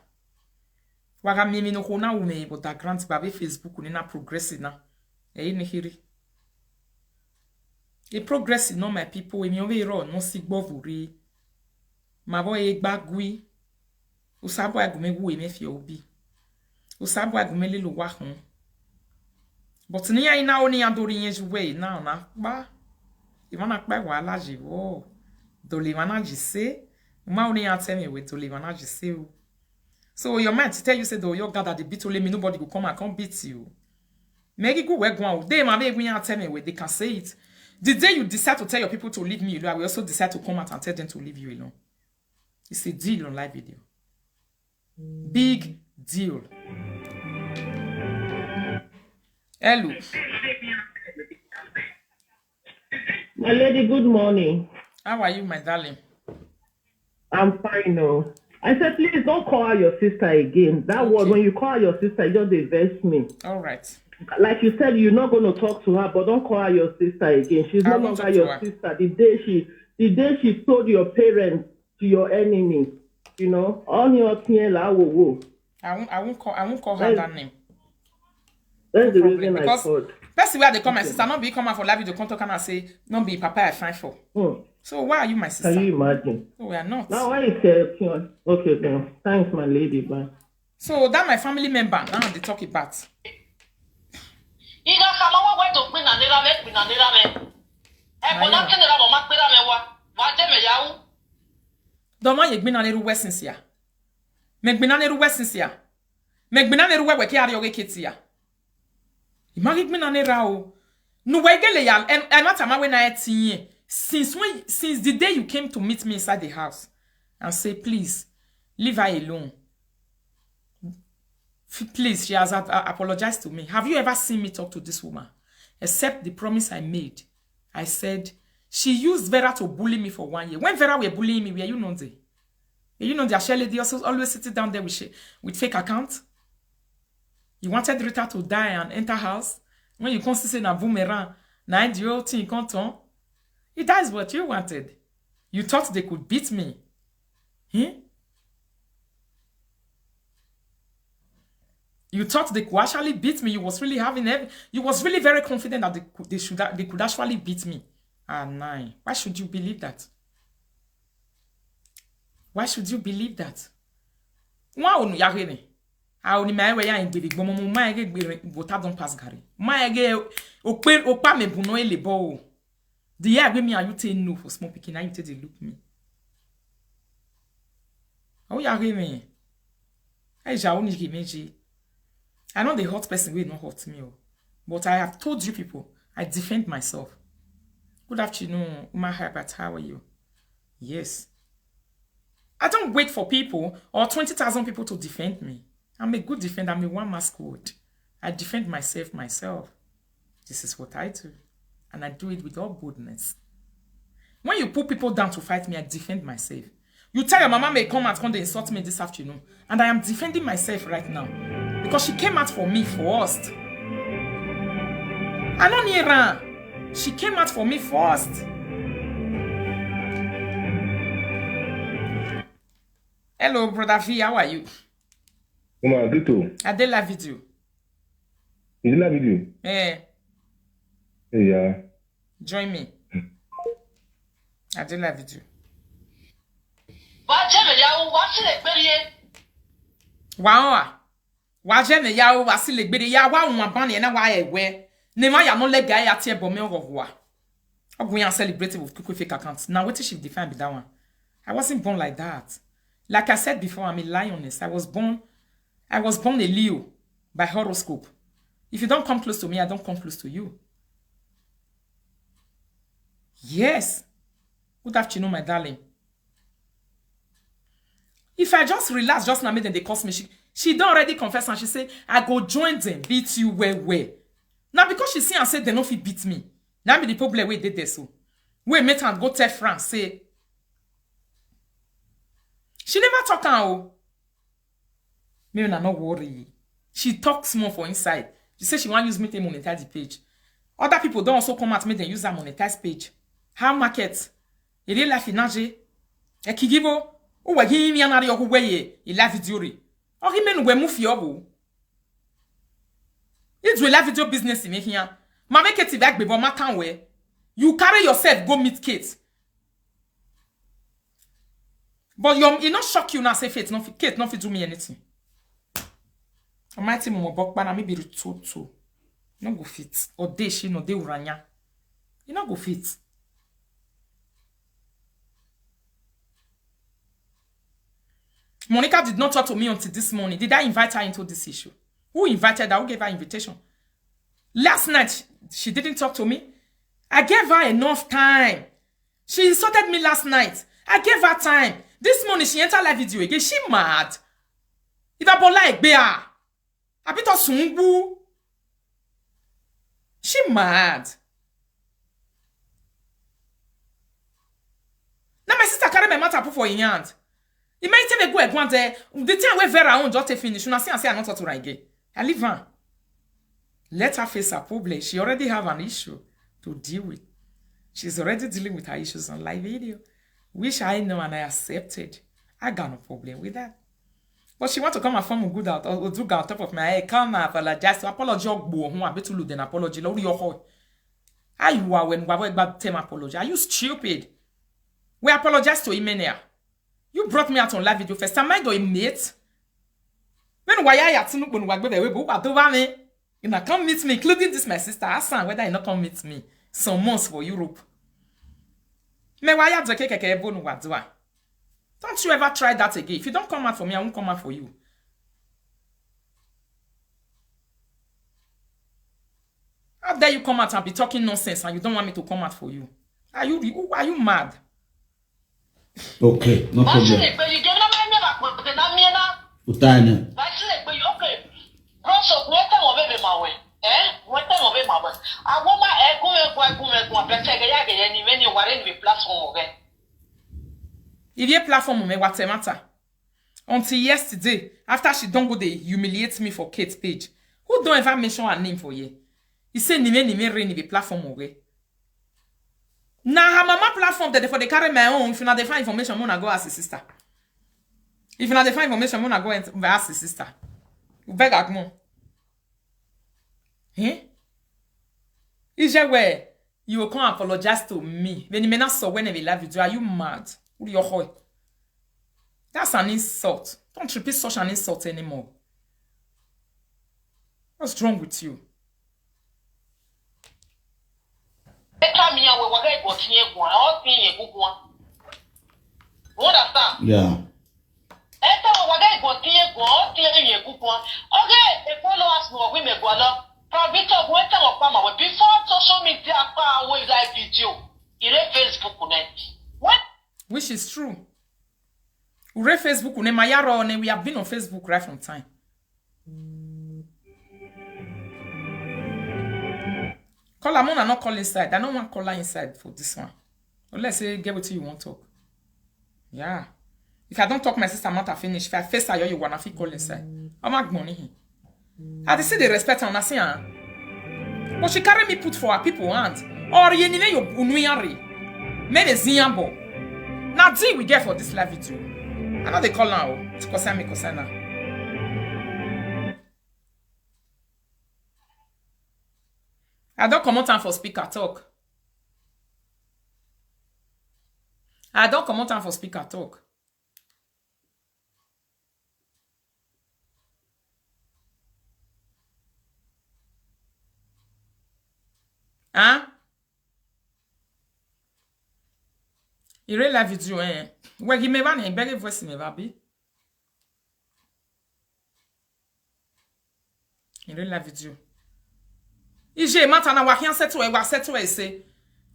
Waga mimi no kona ume but da grant ba Facebook ni na progress na. E ni hiri. E progress no my people emi owe ro no si gbovuri. Ma bo e gbagui. Usabo agume wu eme fi obi. Usabo agume le lo wa hun. But ni ya ina oni adori yen juwe na na ba. Imana pa wa la jiwo. Dole mana jise. Ma oni atemi we dole mana jise o. So your man to tell you say though your God that the beat only me nobody will come and come beat you. Make go work one day my baby when tell me where they can say it. The day you decide to tell your people to leave me alone, I will also decide to come out and tell them to leave you alone. It's a deal on live video. Big deal. Hello. My lady, good morning. How are you, my darling? I'm fine, no. I said, please don't call her your sister again. That word, when you call her your sister, it just vex me. All right. Like you said, you're not going to talk to her, but don't call her your sister again. She's no longer your sister. The day she told your parents to your enemy, you know, all your TLA. I won't call her that name. That's the reason I called. That's where they come, my sister. Not be come out for live video contact and say, not be papa I find for. So why are you my sister? Can you imagine? No, we are not. Now why is okay, then. Thanks, my lady. Bye. So that my family member now they talk about. Doma ye gbina neru wesinsia. Me gbina neru wesinsia. Me gbina neru we ke ari oge ketia. Imagi gbina nera o. Nu we gele ya en matama we na etinye. Since the day you came to meet me inside the house and say, please, leave her alone. Please, she has apologized to me. Have you ever seen me talk to this woman? Except the promise I made. I said, she used Vera to bully me for 1 year. When Vera were bullying me, were you know there? You know, the Asha lady also always sitting down there with fake accounts. You wanted Rita to die and enter house. When you consider na boomerang, na idiot thing canton. That is what you wanted. You thought they could beat me. You thought they could actually beat me. You was really you was really very confident that they could actually beat me. Ah, nah. Why should you believe that? Why should you believe that? Why onu yagene? I only my way in big bomo my vota don't pass Gary. My opa me buno ele bo. The year with me are you saying no for small picking? Are you they look me? Oh yagene. I only give me. I know the hot person will not hurt me, but I have told you people, I defend myself. Good afternoon, Uma Herbert, how are you? Yes. I don't wait for people or 20,000 people to defend me. I'm a good defender, I'm a one-man squad. I defend myself. This is what I do. And I do it with all boldness. When you put people down to fight me, I defend myself. You tell your mama may come and come to insult me this afternoon, and I am defending myself right now. Because she came out for me first. I don't need her. She came out for me first. Hello, brother V, how are you? Comment, good too. I did la video. You did la video? Eh. Yeah. Join me. I did la video. Wow. Waje me ya o wasi le gbede ya wa won ban na wa ewe ne ma ya no le guy ya tie bomme ogowa ogun ya celebrate with quick fake accounts. Now what she define be that one? I wasn't born like that. Like I said before, I'm a lioness. I was born a Leo by horoscope. If you don't come close to me, I don't come close to you. Yes. Good afternoon, my darling. If I just relax, just now, then they cost me. She don't already confess and she say, I go join them, beat you where. Now, because she see and say, they no fit beat me. Now, me the problem we did this so. We met and go tell France, say. She never talk now. Me na not worry. She talks more for inside. She say she want use me to monetize the page. Other people don't also come at me, they use that monetize page. How market? Il est la finance. E ki givo. O wa gi mi anari oku weye. Il la video re. O ki menu we mu fi obo. You do a video business in here. Ma make it back before ma can we. You carry yourself go meet Kate. But it not shock you now say Kate no fit do me anything. O mighty mo bok ba na me be to. No go fit. Or dey she no dey uranya. You no go fit. Monica did not talk to me until this morning. Did I invite her into this issue? Who invited her? Who gave her invitation? Last night, she didn't talk to me. I gave her enough time. She insulted me last night. I gave her time. This morning, she entered live video again. She mad. If I bola ekbea, a bit of sungbu. She mad. Now my sister carry my matter put for in hand. It might take me go and there. The time we Vera on just finish. You say I not talk to her again. I leave her. Let her face her problem. She already have an issue to deal with. She's already dealing with her issues on live video. Which I know and I accepted. I got no problem with that. But she want to come and form a good out or do on top of my head. Come and apologize. To apology who I bet to lose an apology. Lord your heart. Are you are when we about term apology? Are you stupid? We apologize to Imenia. You brought me out on live video first. Am I going mate? When why I at when we go me? You not come meet me, including this my sister Hassan. Whether you not come meet me some months for Europe. Me why you keke bonu wadua? Don't you ever try that again. If you don't come out for me, I won't come out for you. How dare you come out and be talking nonsense and you don't want me to come out for you? Are you mad? Okay, no problem. Utanya. If you platform me what matter. Until yesterday, after she don't go they humiliate me for Kate's page. Who don't ever mention her name for you? He say ni be platform away. Now her mama platform that for they carry my own. If you not define information, I'm gonna go ask his sister. If you not define information, I'm gonna go and ask his sister. You beg Agmo. Eh? Is there where you will come apologize to me? When you may not saw when I live video, are you mad? Who do you hoy? That's an insult. Don't repeat such an insult anymore. What's wrong with you? Yeah. Before social media with live video, Facebook. Which is true. Ure Facebook we have been on Facebook right from time. Call her mona, not call inside. I don't want call her inside for this one. But let's say get what you want to talk. Yeah. If I don't talk, my sister not finish. If I face her, you wanna feel call inside. I'm not money. I see the respect on us, but she carry me put for her people hands. Or you need your unwiari. Men is ziambo. Now D we get for this live video. I know they call now. It's concern me concern now. I don't come out time for speaker talk. I don't come out time for speaker talk. Hein? Il est la vidéo, hein? Ouais, il me va, il belle voici, me va, bi. Il est la vidéo. Ije matana wa hian seto ese.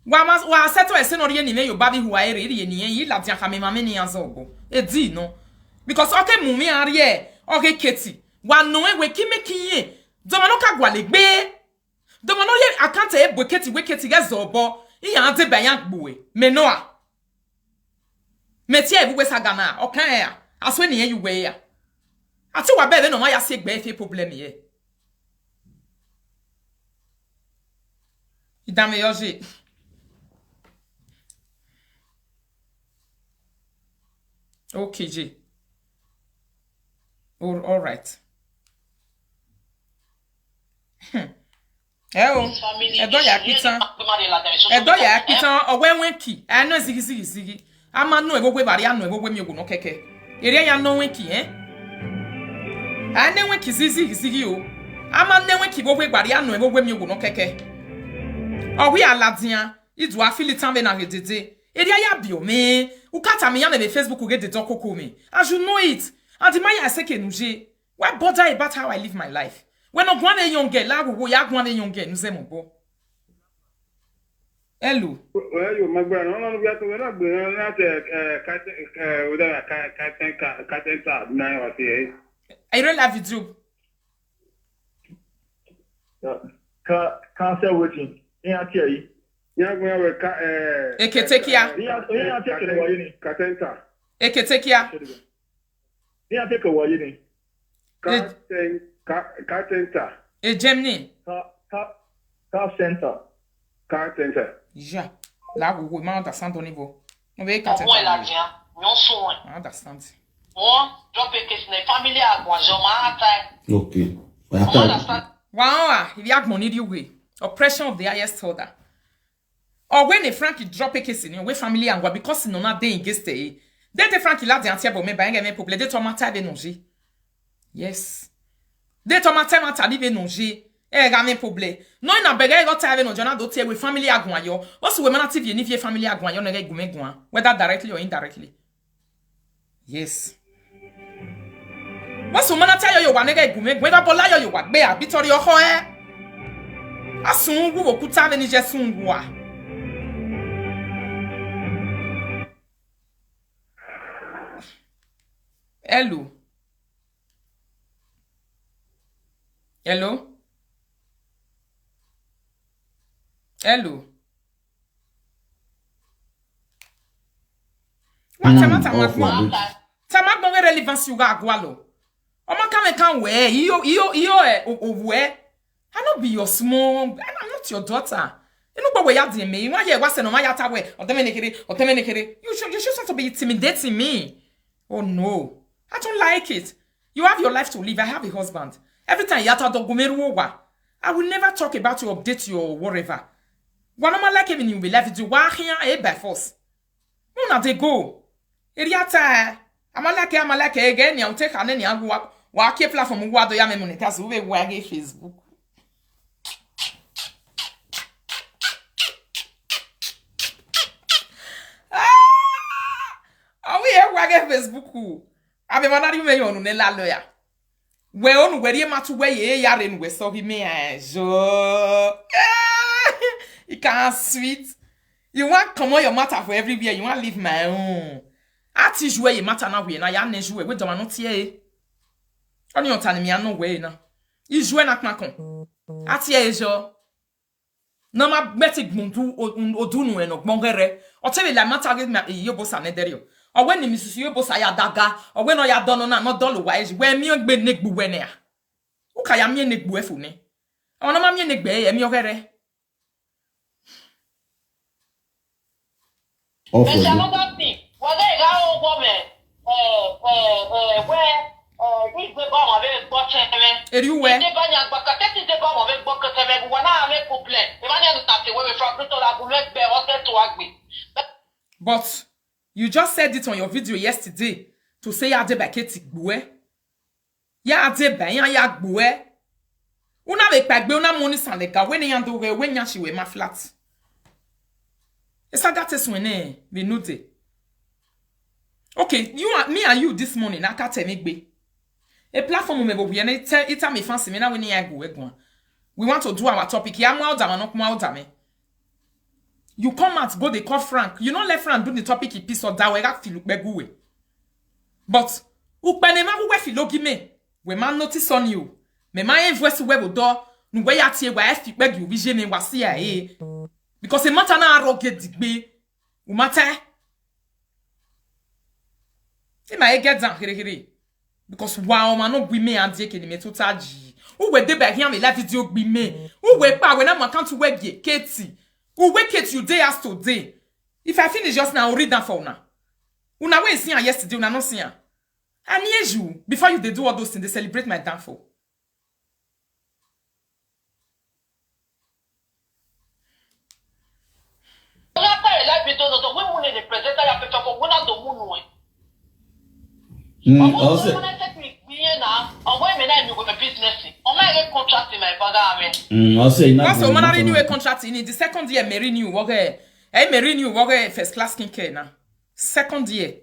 Wa seto ese no rien ni me yo babi huwa ere ri ni yi la dia ka me mama ni azobo. E di no. Because okay mumi arie, okay keti. Wa no we ki me kinye. Do ma no ka gwa le gbe. Do ma no ye akanta e boketi we keti ga zobo. I ante bayan gbuwe. Me no a. Metia ebu we sagana. Okay ya. Aswe ni you we ya. Ati wa bebe no ma ya se gbe fe problem ye. Idame yoje. Okay, J. All right. Edo ya kitan. Edo ya kitan owenwenki. Ano zigi. Ama no egogwe bari ano egogwe mi ogun no keke. Ere ya no wenki, Ane wenki zigi o. Ama ne wenki gogwe bari ano egogwe mi ogun no keke. Owi aladian, idu afilitan be na redede. Area ya bio me. Ukata me ya na Facebook uge de dokoko me. As you know it. And the maya seke nuje. Why bother about how I live my life? When no gwan e young girl, la go ya gwan e young girl nuze mo bo. Hello. Well, you magba no we are to na gbe na te na wa ti. I really love video. Can't say waiting. Yeah, tell you. Eketekia. Katenta. Eketekia. Yeah, take a while, you Katenta. E Gemini. Car center. Katenta. Ja. La go ma understand au niveau. On veut Moi la katenta. vient, non soin. I understand. Moi, drop a case na family agwa joma ata. Okay. Moi understand. Wow, if you have money you way. Oppression of the highest order. Or when a Frankie drop a case in your family and because no not day against the then the Frankie la de antia bo me ba ngeme problem de tomata be nonji. Yes. De tomata mata li be nonji. E ga me problem. No na bega go ta be no jona do tie we family agwan yo. Also we man TV ni vie family agwan yo na ga gume gwan whether directly or indirectly. Yes. What's the man tell you one nigga gume gwan ga bola yo wa gbe abi tori yo ho asungu okuta be ni je sungu a. Hello. Hello. Hello. What Tamak no relevance you got gwalo. Oma kan we iyo owe. I no be your small, and I'm not your daughter. You know what we are doing me. You want here what's no my yata way or temenekere. You should not be intimidating me. Oh no. I don't like it. You have your life to live. I have a husband. Every time yata do gumeru wa. I will never talk about you, update you or whatever. One of my like him in the live video, why here by force? No, not they go. Eriata, I'm like again, you take an any walk your platform, what do you mean? It has over waggy Facebook. Ah, we have waggy Facebook. I mean, what are you making on the lawyer? Where on where you matu where ye yarin we so he me jo. You can't sweet. You want come on your matter for everywhere. You want leave my own. Ati jouer ye matter na we na ya ne jouer we do ma no tie. Oni on tani mi ano we na. I jouer na knakon. Ati e jo. No ma metik muntu odunu eno gbongere. O tell me la matter get me yo bosa ne derio. Or when the Mrs. Yobosa ya daga, or when I have done not dollar wise, where me on bed neck buenea. Who can I mean neck buefune? I want to neck bay, and you're There's another thing. Well, they got old woman, where we go on with watching. You went the banyan, but I take the bomb of it, but when I make complaint, the man is not the way from Little Agulet Bear was there to agree. but you just said it on your video yesterday to say ya de baketi bue. Ya de ben ya bue. Una be pagbe una money san le ka when ya do when ya she we ma flat. Esa that is when we know it. Okay, me and you this morning na ka tell me gbe. A platform me bo bien it me fancy me na when ya go egun. We want to do our topic. Ya mo da no kuma da me. You come out, go they call Frank. You don't let Frank do the topic he piece or that way got feel beguwe. But upanema who we feel me. We man notice on you. Me my voice web door. No way at here where I feel beg you vision me was here. Because a matter na rocket digbe. U matter. See my get down here. Because wow man no be me and take any me total G. Who we dey back here me live video be me. Who we pa when I'm account to web ye Katie. Who wake it you day as today. If I finish just now, I'll read that for now. Una we see her yesterday, una no see her. And yes, you before you they do all those things, they celebrate my downfall. I'll say Once a man renew a contract in the second year, me renew first class skincare now. Second year.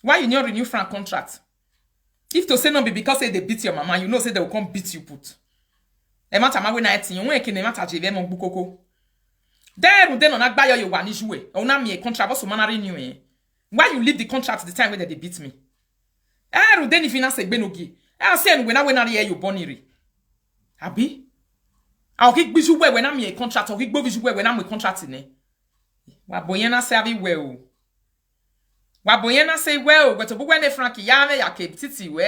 Why you not renew frank contract? If to say no be because say they beat your mama, you know say they will come beat you put. E matter ma we na etin, you can matter jeve mon bukoko. There we on agba your one issue. Ona me a contract so man renew. Why you leave the contract the time when they beat me? Then if you not say benogi. I say when I hear you boniri. Abi? I'll kick biju when I'm a contract or kick biju when I'm a contract in it. Waboyena say well. Waboyena say well, but when the Frankie Yame ya ke titi we.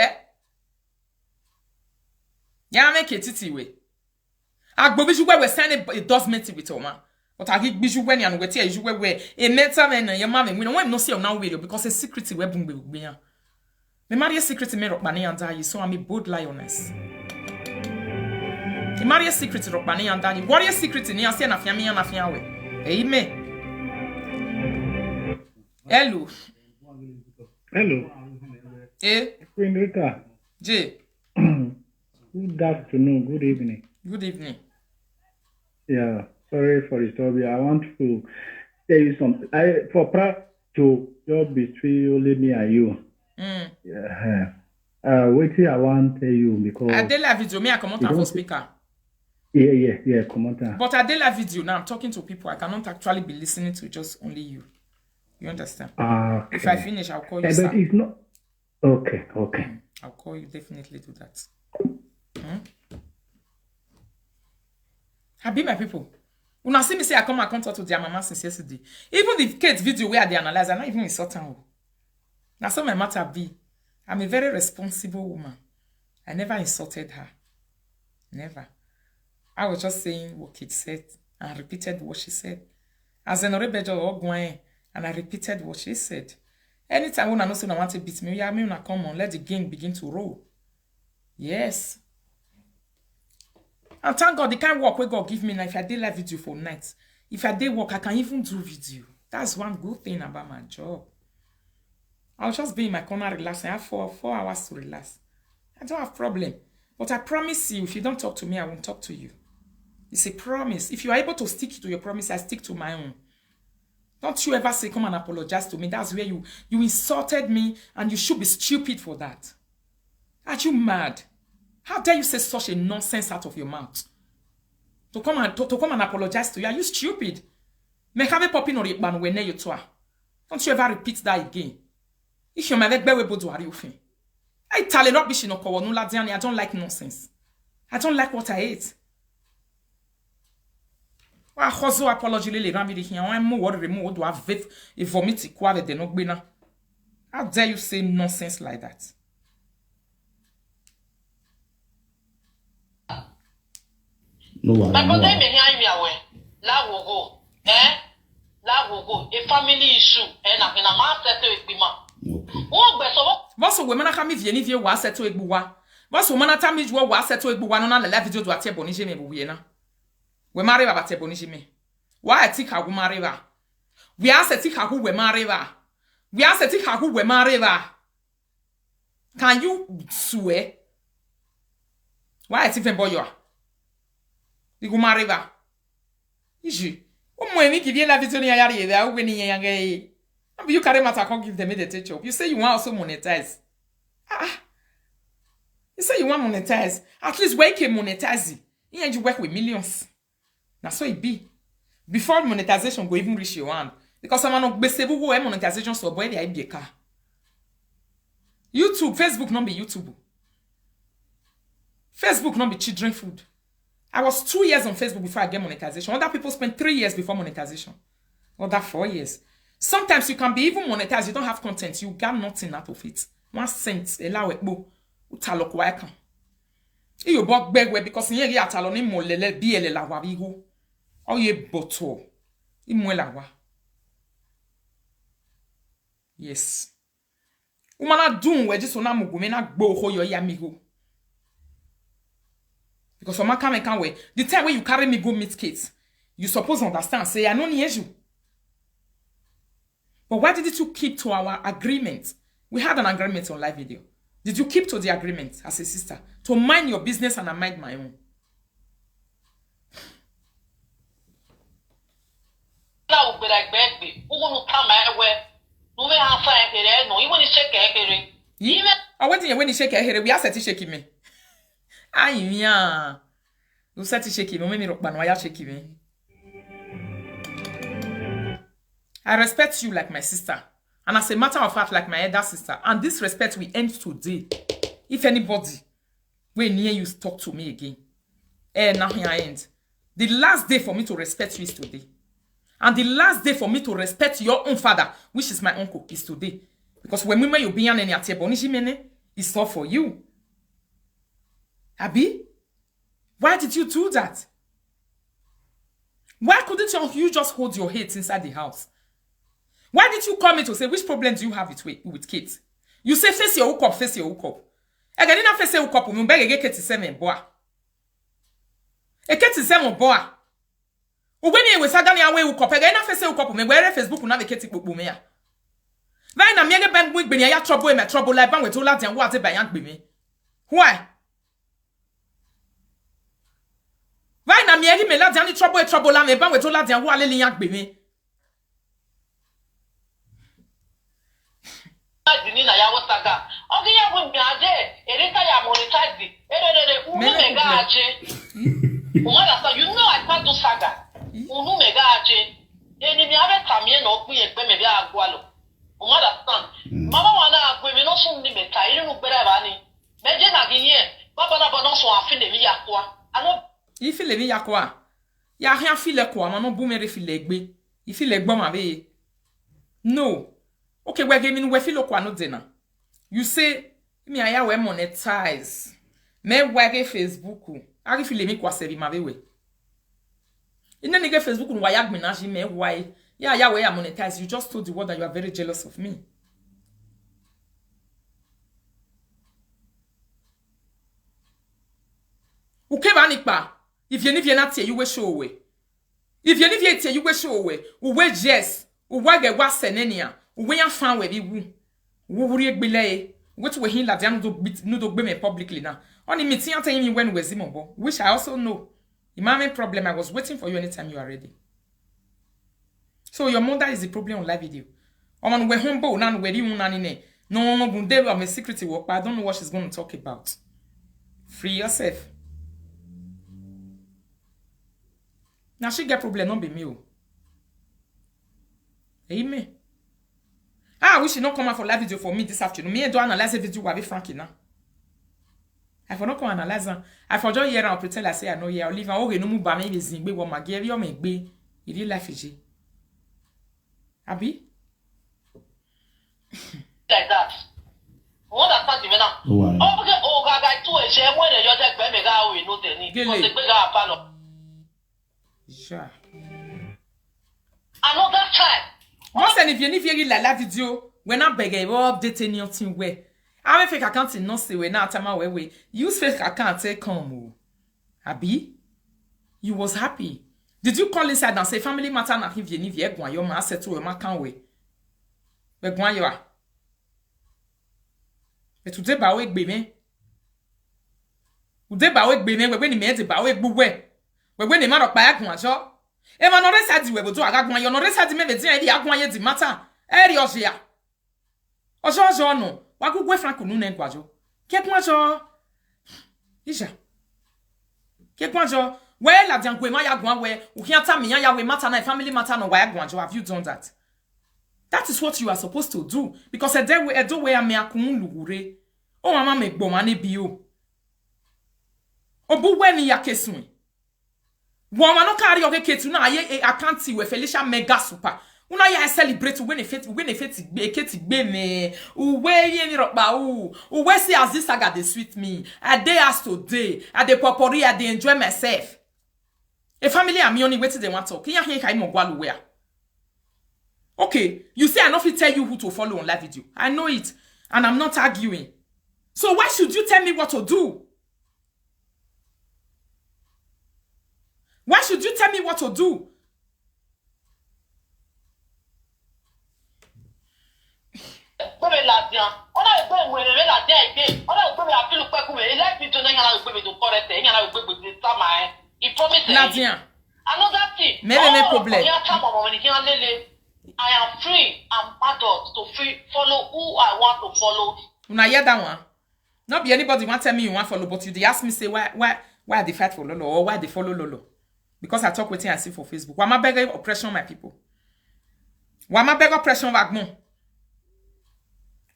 Yame ke titi we. Agbobiju we send a document with Oma. But I kick biju when you wait you we a mental man and your mommy. We don't know see now video because a secret we boom be. Me marry a secret me rock bani and die, so I'm a bold lioness. Me marry a secret rock bani and die. What is secret in here? Say na fiami and na fiawe. Amen. Hello. Hello. Queen Rita. J. Good afternoon. Good evening. Good evening. Yeah. Sorry for the story. I want to tell you something. For proud to job between only me and you. Yeah. Wait till I want to tell you because I did la video. Me I come out for speaker. Yeah. Come on. But I did la video. Now I'm talking to people. I cannot actually be listening to just only you. You understand? Okay. If I finish, I'll call you. But it's not. Okay. I'll call you. Definitely do that. I be my people. When I see me say I come and contact to their mama since yesterday. Even the kids video where they analyze, I'm not even insulting. That's how my matter be. I'm a very responsible woman. I never insulted her. Never. I was just saying what Kate said and repeated what she said. As an Orebejo or Gwen, and I repeated what she said. Anytime when I know someone want to beat me, yeah, me when I come on, let the game begin to roll. Yes. And thank God the kind of work where God give me now, if I did live video for nights, if I did work, I can even do video. That's one good thing about my job. I'll just be in my corner relaxing. I have 4 hours to relax. I don't have problem. But I promise you, if you don't talk to me, I won't talk to you. It's a promise. If you are able to stick to your promise, I stick to my own. Don't you ever say, come and apologize to me. That's where you insulted me, and you should be stupid for that. Are you mad? How dare you say such a nonsense out of your mouth? To come and apologize to you. Are you stupid? Don't you ever repeat that again. If you're my I tell you rubbish in I don't like nonsense. I don't like what I hate. I also apology les rambi here. I'm more remove do have a vomit quoi avec no gbena. How dare you say nonsense like that? No one. My brother me here me away. La wo go. La wo go. A family issue. Na ma settle ekpima. Okay. Wo gbe so Boss we mana kami vie ni vie wa settle egbuwa. Boss we mana tami jo wa settle egbuwa no na la video do atie boni je me buye na. We marry ba te boni je me. Why atika go marry ba? We are setika who we marry ba. We are setika who we marry ba. Can you swear? Why atika boy you? You go marry ba. Iju. O mo emi ki vie la video ni yari e o we ni yanga. You carry matter, can't give them the teacher. You say you want also monetize. You say you want monetize. At least where you can monetize it. You work with millions. That's what it be. Before monetization go even reach your hand. Because someone no be able to monetization so boy they be a car. YouTube, Facebook not be YouTube. Facebook not be children food. I was 2 years on Facebook before I get monetization. Other people spend 3 years before monetization. Other 4 years. Sometimes you can be even monetized. You don't have content. You got nothing out of it. 1 cent. Allow it. Utalok waka. You bought beg because you get alone mo lele biele la wabigo. Oh ye boto. Imwela wa. Yes. Umana doom we just ona mugu na gbo ho yo yamigo. Because Oma can we. The time when you carry me go meet kids, you suppose understand. Say I no need you. But why did you keep to our agreement? We had an agreement on live video. Did you keep to the agreement as a sister? To mind your business and I mind my own. I went in when you shake here. We are set to shake me. Yeah. You set to shake me. When you shake me. I respect you like my sister. And as a matter of fact, like my elder sister. And this respect will end today. If anybody will near you talk to me again. Now here I end. The last day for me to respect you is today. And the last day for me to respect your own father, which is my uncle, is today. Because when we you be on any it's all for you. Abi? Why did you do that? Why couldn't you just hold your head inside the house? Why did you call me to say, which problem do you have with kids? You say, face your hook up, face your hook up. I didn't face your hook up, you beg a get to send me boy. A get to send me boy. When you was sagani away hook up, I didn't face your hook up, me where Facebook na the keti book me. Why na me get bang with me, I trouble my trouble like bang with all that and what by young me. Why? Why na me me la the trouble la me bang with all that and what lily young me. Dinina ya wotaga. Ogi ya bu nyaje, erita ya monetize. Unu mega aje. Umala sa you know I can't do saga. Unu mega aje. Eni mi ave tamie no ku ye pe me bi agwalo. Umala san. Mama wana agwe mi no sun ni meta iri nu gbere ba ni. Meje na giye. Baba na bono so afile mi yakwa. Ano ifile mi yakwa. Ya hia file kwa ma no bu mere file egbe. Ifile egbo ma be. No. Okay, we're gaming we feel no dinner. You say me I we monetize. Me wage Facebook. I feel me kwa sebi ma we. In the nigga Facebook no wayag me na ji me why. Yeah, we are monetize. You just told the world that you are very jealous of me. Okay, Banikpa. If you need not you will show away. If you need you will show away. We yes. We get what senenia. We are found where we would be what we hear that no do me publicly now. Only meeting and telling me when we Zimobo, which I also know. The main problem, I was waiting for you anytime you are ready. So your mother is the problem on live video. On we humble now where you nanny. No bunde of a secret work, but I don't know what she's going to talk about. Free yourself. Now she get problem, not be me. Amen. I wish she not come out for live video for me this afternoon. Me don't analyze the video with Frankie now. I for not come analyze her. I for just hear and pretend I say I know here. Olive and okay no mu ba me be zingbe wo ma give you me gbe. It is life is. Abi? Like that. What that part now? Oh, okay, oh, gaga tu e je when you just gbe me ga we no teni. Because the ga pa no. Sure. Another time. Once and if you need to la video, when I beg you update anything where I fake account in no say we now time we use fake account say come. Abi? You was happy. Did you call inside and say family matter na if you need to go your man settle your man can we? We go you are. Et today ba we gbe me. Ude ba we gbe me we ni me de ba we gbu we. We ni ma ro pa ya gun ajo. E ma no resa di we bo to agagun yo no resa di me be tin e di agun ye di matter. E ri oje ya. Ojo no. Wa gugwe franku nu na gwajo. Ke kun ajo. Isha. Ke kun ajo. Where la diankwe ma ya gun we. U hianta mi ya we matter na family matter no wa ya gun ajo. Have you done that? That is what you are supposed to do because a day we do we am akun lugure. O mama me gbo ma ne bi o. Obu we ni ya kesun. Woman no carry your ketu na aye akanti we Felicia mega super. Una ya celebrate when e fit gbe keti gbe me. We ye ni ropa we see as this saga dey sweet me. A day as today, a dey popori, a dey enjoy myself. A family am only waiting they want talk. Kiya hin kai mo gwalu where. Okay, you say I not fit tell you who to follow on live video. I know it, and I'm not arguing. So why should you tell me what to do? Why should you tell me what to do? Another thing. Maybe problem. I am free. I'm adult to follow who I want to follow. Una hear that one? Not be anybody want tell me you want follow, but you they ask me say why they fight for Lolo or why they follow Lolo. Because I talk with him I see for Facebook. Why am I begging oppression, my people? Why am I begging oppression, Wagner?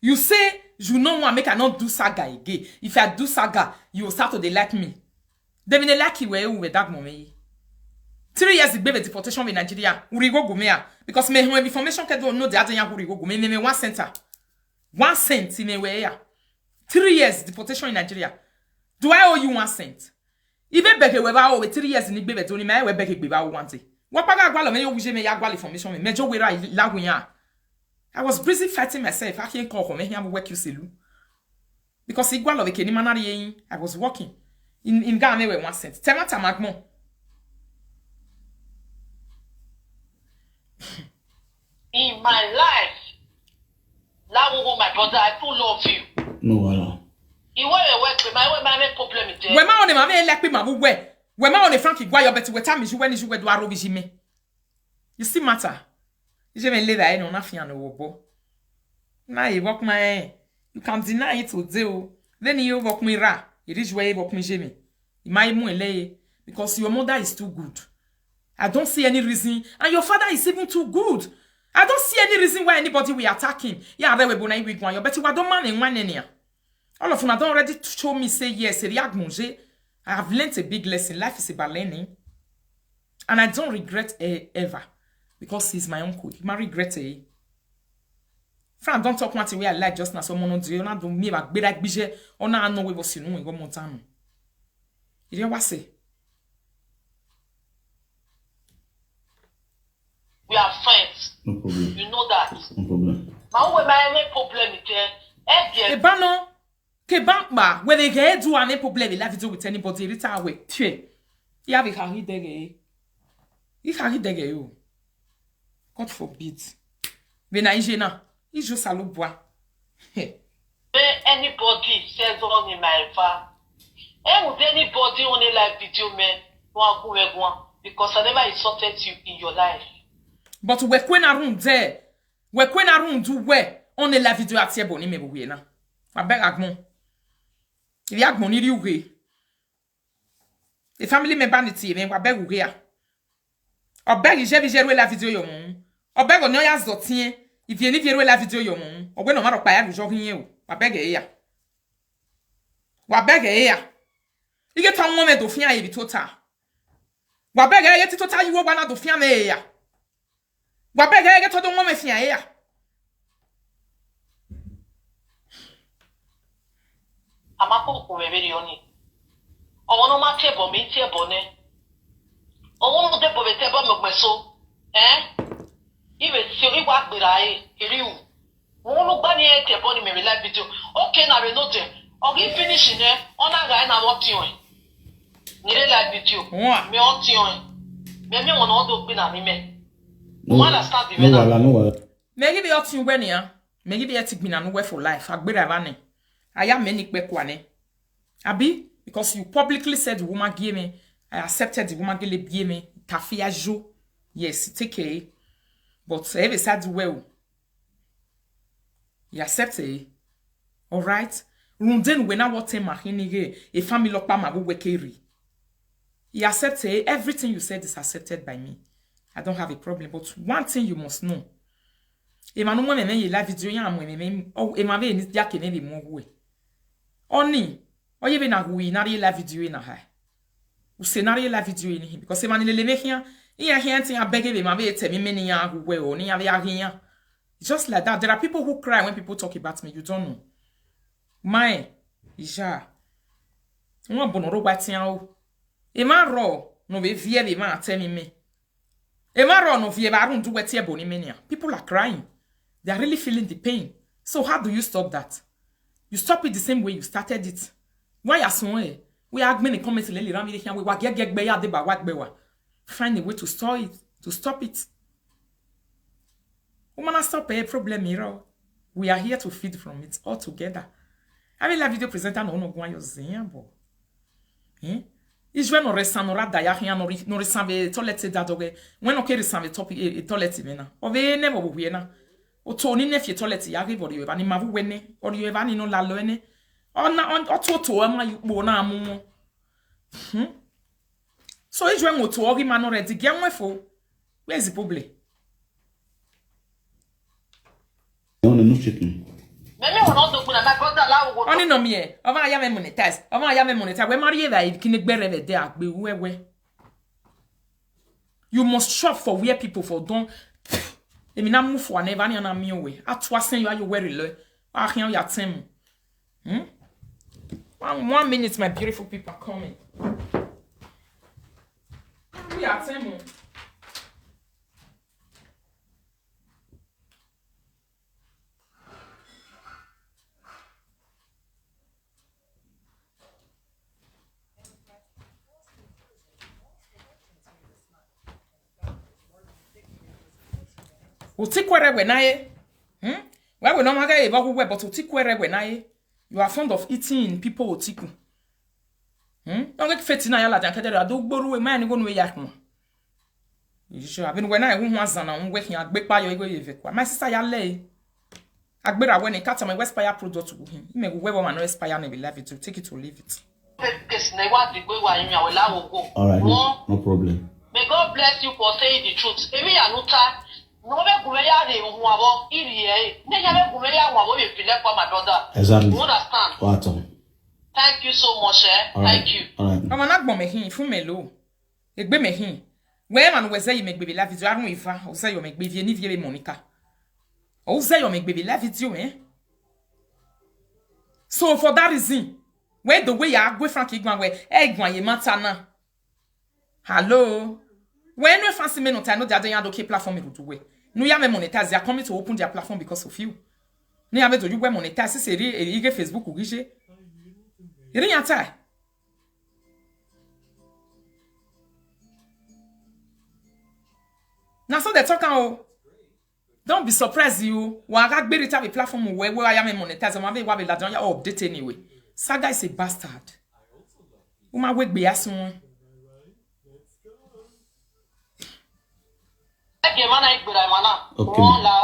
You say you know what make I not do saga again. If I do saga, you will start to they like me. They mean they like you where with that moment. 3 years baby deportation in Nigeria. Urigo gumea. Because me have information can don't know the other Urigo gume me 1 cent. 1 cent in a way. 3 years deportation in Nigeria. Do I owe you 1 cent? Even beke weba o 3 years in baby only me we beke beba want it. What paga gwalo me yo wuje me ya gwalo information me mejo wera lagunya. I was busy fighting myself. I can't call me here work you selu. Because he gwalo beke ni manari yin. I was working. In Ghana we 1 cent. Temata magmo. In my life, my brother, I full love you. No, voilà. You want to work with my problem with you. When my on my like my way. When my on Frankie Guy, better we time is when you do a rovijime. You see matter. Je me leave I know nothing on the wobo. Now you walk my you can't deny it to do. Then you walk me ra. It is where you walk me Jimmy. You might more lay because your mother is too good. I don't see any reason, and your father is even too good. I don't see any reason why anybody will attack him. Yeah, they will be with one. But you don't man in one near. All of them are already show me say yes. I have learned a big lesson. Life is about learning, and I don't regret ever because he's my uncle. I regret it. Friend, don't talk much the way I like just now. Someone do you not do me about better budget or now I know we was you know we go more time. You know what say? We are friends. No problem. You know that. No problem. Now when my problem with them, Ebano, ke bankba, when they get do any problem, they have to do with anybody. Retire away. Tue. Il avait Harry Dege. Il Harry Dege yo. God forbid. Mais na ingéna. Il joue ça le bois. Anybody says on in my fa. And with anybody on a live video, man, because I never insulted you in your life. But we kwen arun de. We kwen arun du we. On est la vidéo à tiers boni me bouye na. Ma belle agmon. Il y a agmon il y ouge. Les familles me baniti mais wa belle ouge ya. Obeg j'ai vu la vidéo yo mon. Obeg on ya zotien. Il vient ni la vidéo yo mon. Obeg no ma pa ya jo rien o. Wa beg e ya. Wa beg e ya. Il get un moment do fia e bi tota. Wa beg e ti tota yiwo gba na do fia me ya. Wa beg e get to do moment fia e ya. Amako ko bebe rioni. Owo no ma tebo mi tebo ne. Owo no tebo be tebo me gbeso. Iwe si ori wa gbera iri u. Won lo gba ni e tebo ni me live video. Okay na we no there. Ogi finish ne ona ga na what you. Ni live video. Me on ti on. Me won no do gbe na mi me. No understand the no. Me give you otin we ni ya. Me give you etik na no we for life. Agbera ba ni. Aya many kwekwane. Abi, because you publicly said the woman gave me, I accepted the woman gave me, kafia jo. Yes, take it. But every said well. You accept it. Alright? Runden when I want to make a family lock by my wekeri. You accept it. Everything you said is accepted by me. I don't have a problem. But one thing you must know. Emmanuel me me live video ya me oh Emmanuel ni dia ke me be mo we. Oni, oye be na hui na live video na ha. U scenario live video ni because Emmanuel le me hia, iya hia tin abege be ma be tell me ni ya we o ni ya be hia. Just like that. There are people who cry when people talk about me. You don't know. My, Ija. One bonoro batia o. Ema ro no be vie be ma tell me. Ema ro no vie ba run do wetie boni menia. People are crying. They are really feeling the pain. So how do you stop that? You stop it the same way you started it. Why are so we are going to comment lele ram we wa gege gbe ya de ba wa gbe wa. Find a way to stop it. To stop it. Woman stop a problem here. We are here to feed from it all together. I mean la video presenter no gwan yo zen bo. Ijwe no resan no rada ya hia no resan be toilet da doge. When no ke resan be top toilet me na. O be never bo hie na. O to ni nefie toilet ya give ori eba ni mavu wene ori eba ni no la lo ene ona to ama yupo na amumu so ijwe ngoto ori ma no ready ge nwefo where is the problem no chicken me won do kuna my brother la wo oni no me e o ma ya me monetize we marry that kini gbere we de agbe wewe you must shop for where people for don Emi na move for never ni na mi we. Atwasen you are you very low. Ah hian ya tem. 1 minute my beautiful people are coming. We are tem. Utikwere we na ye. Why we no maga e ba we but utikwere we na ye. You are fond of eating people otiku. Don't get feti na ya la dan kedere ado gboru we man go no we yak mo. You sure have been when I hu azan na we hin agbe pa yo ego ye ve kwa. My sister ya le. Agbera when e kata my Westpire product go him. Me go we man no Westpire na be live it to take it or leave it. Alright, no problem. May God bless you for saying the truth. Emi ya nuta no be gumeya de hu abo iri e. Ne ya be gumeya hu abo be file for my brother. Exactly. You understand? What? Thank you so much, Right. Thank you. Alright. Mama na gbon me hin fun me lo. Egbe me hin. We man we say you make baby live video arun ifa. O say you make baby ni vie be Monica. O say you make baby live video So for that reason, where the way ya go Frank Igwan we egwan ye mata na. Hello. When we fancy me no time no dey do ke platform me do we. No ya me monetize they are coming to open their platform because of you. No ya me do you we monetize se ri Facebook ugije. Iri yata. Now so they talk oh. Don't be surprised you. Wa ga gbe rita be platform where I am monetize ma be wa be la don ya update anyway. Saga is a bastard. Uma we gbe asun. Okay,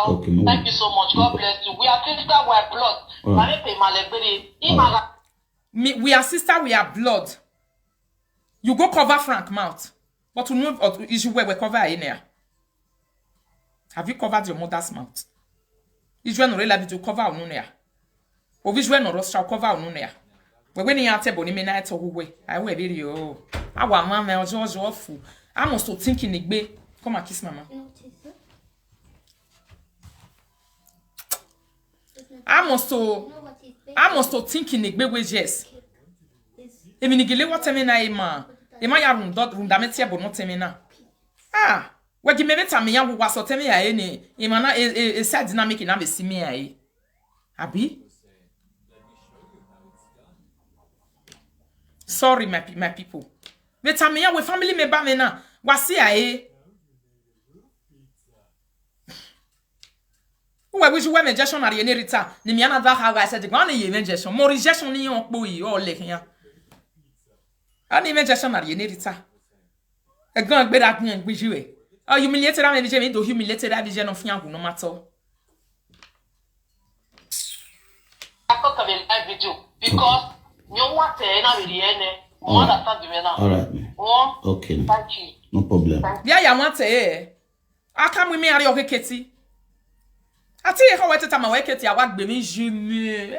Okay, no. thank you so much. God bless you. We are critical, we are blood. We are sister, we are blood. You go cover Frank mouth. But to know issue where we cover in there. Have you covered your mother's mouth? Is when no to cover on there. Or visual no shall cover on there. When you are table, you may not away. I will video. Our mamma was awful. I'm also thinking the bay. Come and kiss mama. I'm also thinking the bay with yes. Eminigile what temena ema. Ema ya rundametia bono temena. Ah, we give me better me ya was so teme ya ene. Ema na a sad dynamic in abesi me ai. Abi? Sorry my people. Better me ya we family member me na. Wasi ai. Uwe wish we me gestion na ene rita. Ni mi ana da ha ga said gwan ye me gestion. Mo rejection ni on po yi o le kan. Ani me gestion na ene rita. E gan gbe da kan gbe jiwe. Oh, humiliated am me me do humiliated that vision of yan no matter. I thought of a live video because you want to na we ene. Mo understand me now. All right. Okay. Thank you. No problem. Bia ya want aka me ari okeketi. Ati e ho weteta ma weketi a wagbe mi jimi.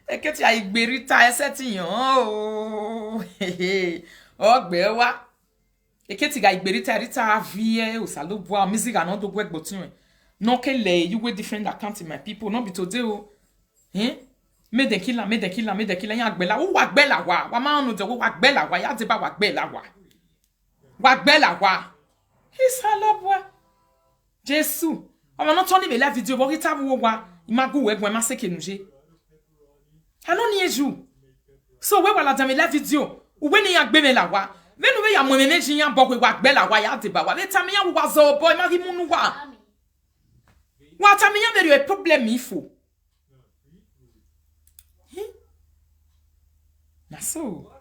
Eketi a igberita eseti yan o. Ogbe wa. Eketi ga igberita rita vie o salobo music and do gbe gbotun. No kele you we different account my people no be today o. Me de killer yan agbela wo wagbela wa ma nu de wo wagbela wa ya de ba wagbela wa. Wagbela wa. Isalobo. Jesus. I'm not turning the live video, but it's a wa. Imago web when my second nuje. I don't need you. So where will I do live video? When you are bemela wa. When we are managing your book with what bella wa ya deba wa. Let me know was a boy magimunu wa. What I mean there you a problem ifo. Na so.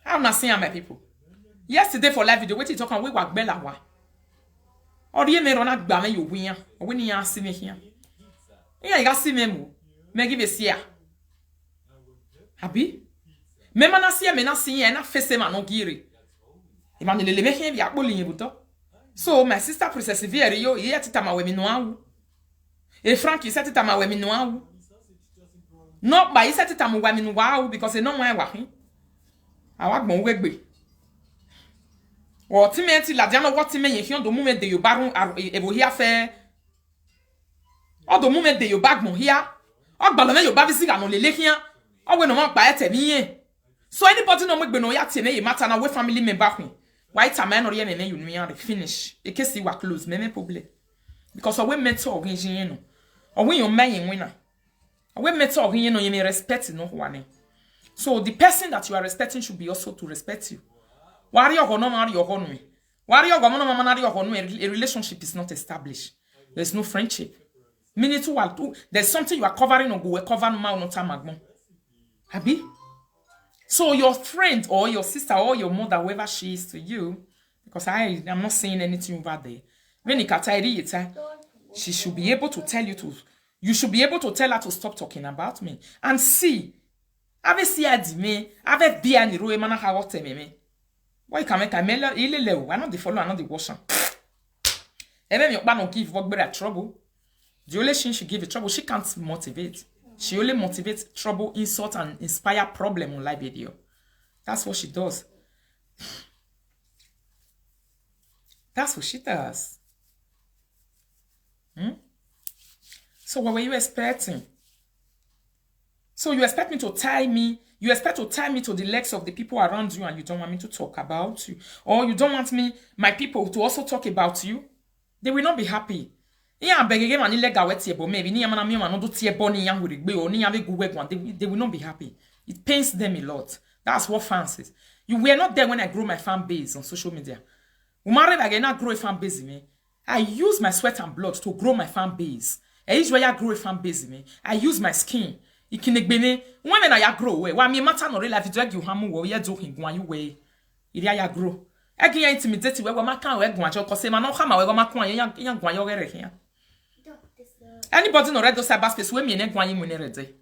I'm not saying my people. Yesterday for live video, what you talking we what bella wa. Or ye me rona gba me yo wian o we ni asi me hia ya ga si me mu me give sia abi me mana sia me na si ya na fese ma no giri e ma le me hia bi akpoli yin buto so my sister princess Vieri yo ye tita ma we mi no awu e Frankie se tita ma we mi no awu no ba ye se tita ma we mi no awu because e no wan wa hin awagbon we gbe o ti me ti la diano what me yin do moment de yo barun ebo hia fe o do moment de yo bag mo hia o gba lo me yo ba visi ga no lele hia o we no ma pa ete mi yin so anybody no mo gbe no ya ti me ye matter na we family member kwin why ta me no ye me you no finish e kesi wa close me problem because we met o gin yin no o we yo man yin wina o we met o gin no ye me respect no wane so the person that you are respecting should be also to respect you. Wari ogono mari ogono me. Wari ogono mama nari ogono a relationship is not established. There's no friendship. Minute to there's something you are covering or go cover no no tamagmo. Abi? So your friend or your sister or your mother, whoever she is to you, because I'm not saying anything over there. When she should be able to tell you should be able to tell her to stop talking about me. And see, ave si adi me, ave bia ni roe mana hawote me. Why can make a mela ilele? I not the follow, I not the washer. Even your man will give work better trouble. The only thing she give you trouble, she can't motivate. She only motivates trouble, insult, and inspire problem on live video. That's what she does. That's what she does. So what were you expecting? So you expect me to tie me? You expect to tie me to the legs of the people around you and you don't want me to talk about you? Or you don't want me, my people, to also talk about you? They will not be happy. They will not be happy. It pains them a lot. That's what fans is. You were not there when I grew my fan base on social media. I not grow a fan base in me. I use my sweat and blood to grow my fan base. I use where I grow a fan base me. I use my skin. Ikinegbene. When I grow we. Wa mi mata no la video gi hamu wo ye do hingwan you we. Iri ya grow. Egi ya intimidate we ma kan we gwan cho se ma no ha ma we ma kan yan gwan yo gere here. Anybody no read those cyberspace we me ne gwan yin mu ne rede.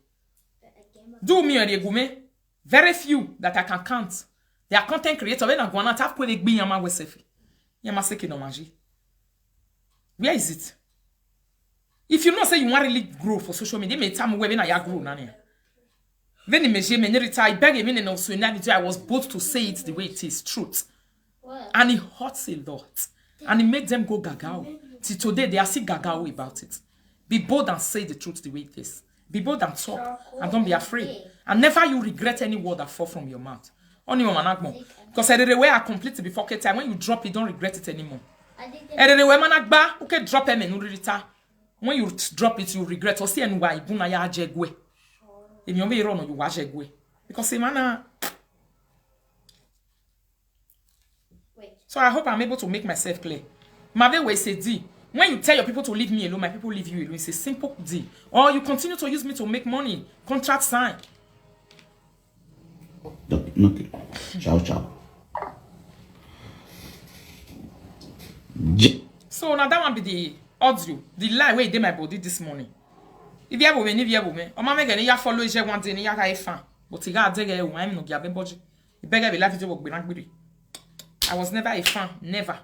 Do me or egume. Very few that I can count. They are content creators. When I go on tap with the yama wesefi. Yama seki no maji. Where is it? If you know say you want really grow for social media, may tell me where na ya grow nani. When meje me retire, beg me no so I was bold to say it the way it is, truth. What? And it hurts a lot. And it makes them go gagao. Till today they are still gagao about it. Be bold and say the truth the way it is. Be bold and talk. And don't be afraid. And never you regret any word that fall from your mouth. Only one managmo. Because the way I complete it before time, when you drop it, don't regret it anymore. The way managba, okay, drop them and rita. When you drop it, you regret. Or see and why buna ya jegwe. If you be wrong, you watch jegwe. Because mana. So I hope I'm able to make myself clear. My way say D. When you tell your people to leave me alone, my people leave you alone. It's a simple D. Or you continue to use me to make money. Contract sign. Okay. Ciao, ciao. So now that one be the audio, the lie where did my body this morning. If you have women, or my mega, you follow each one day, you have fan. But you got to get a woman, no gabe budget. You beg every life to work with. I was never a fan, never.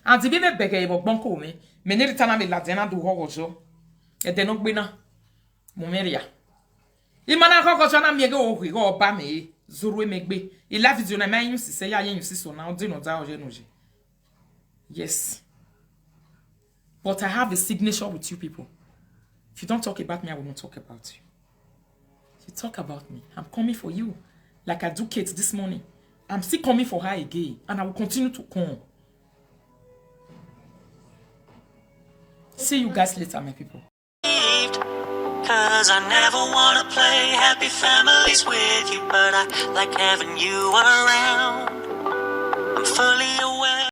And the baby beg a bonko me, many time I la dena do hojo. A denok bina Momeria. Imana Kokojana Mego, we go ba me, Zuru megbe. Il la video na man you say ya you see so now dino da oje. Yes. But I have a signature with you people. If you don't talk about me, I will not talk about you. If you talk about me, I'm coming for you. Like I do Kate this morning. I'm still coming for her again. And I will continue to come. See you guys later, my people. Cause I never wanna play happy families with you, but I like having you around. I'm fully aware.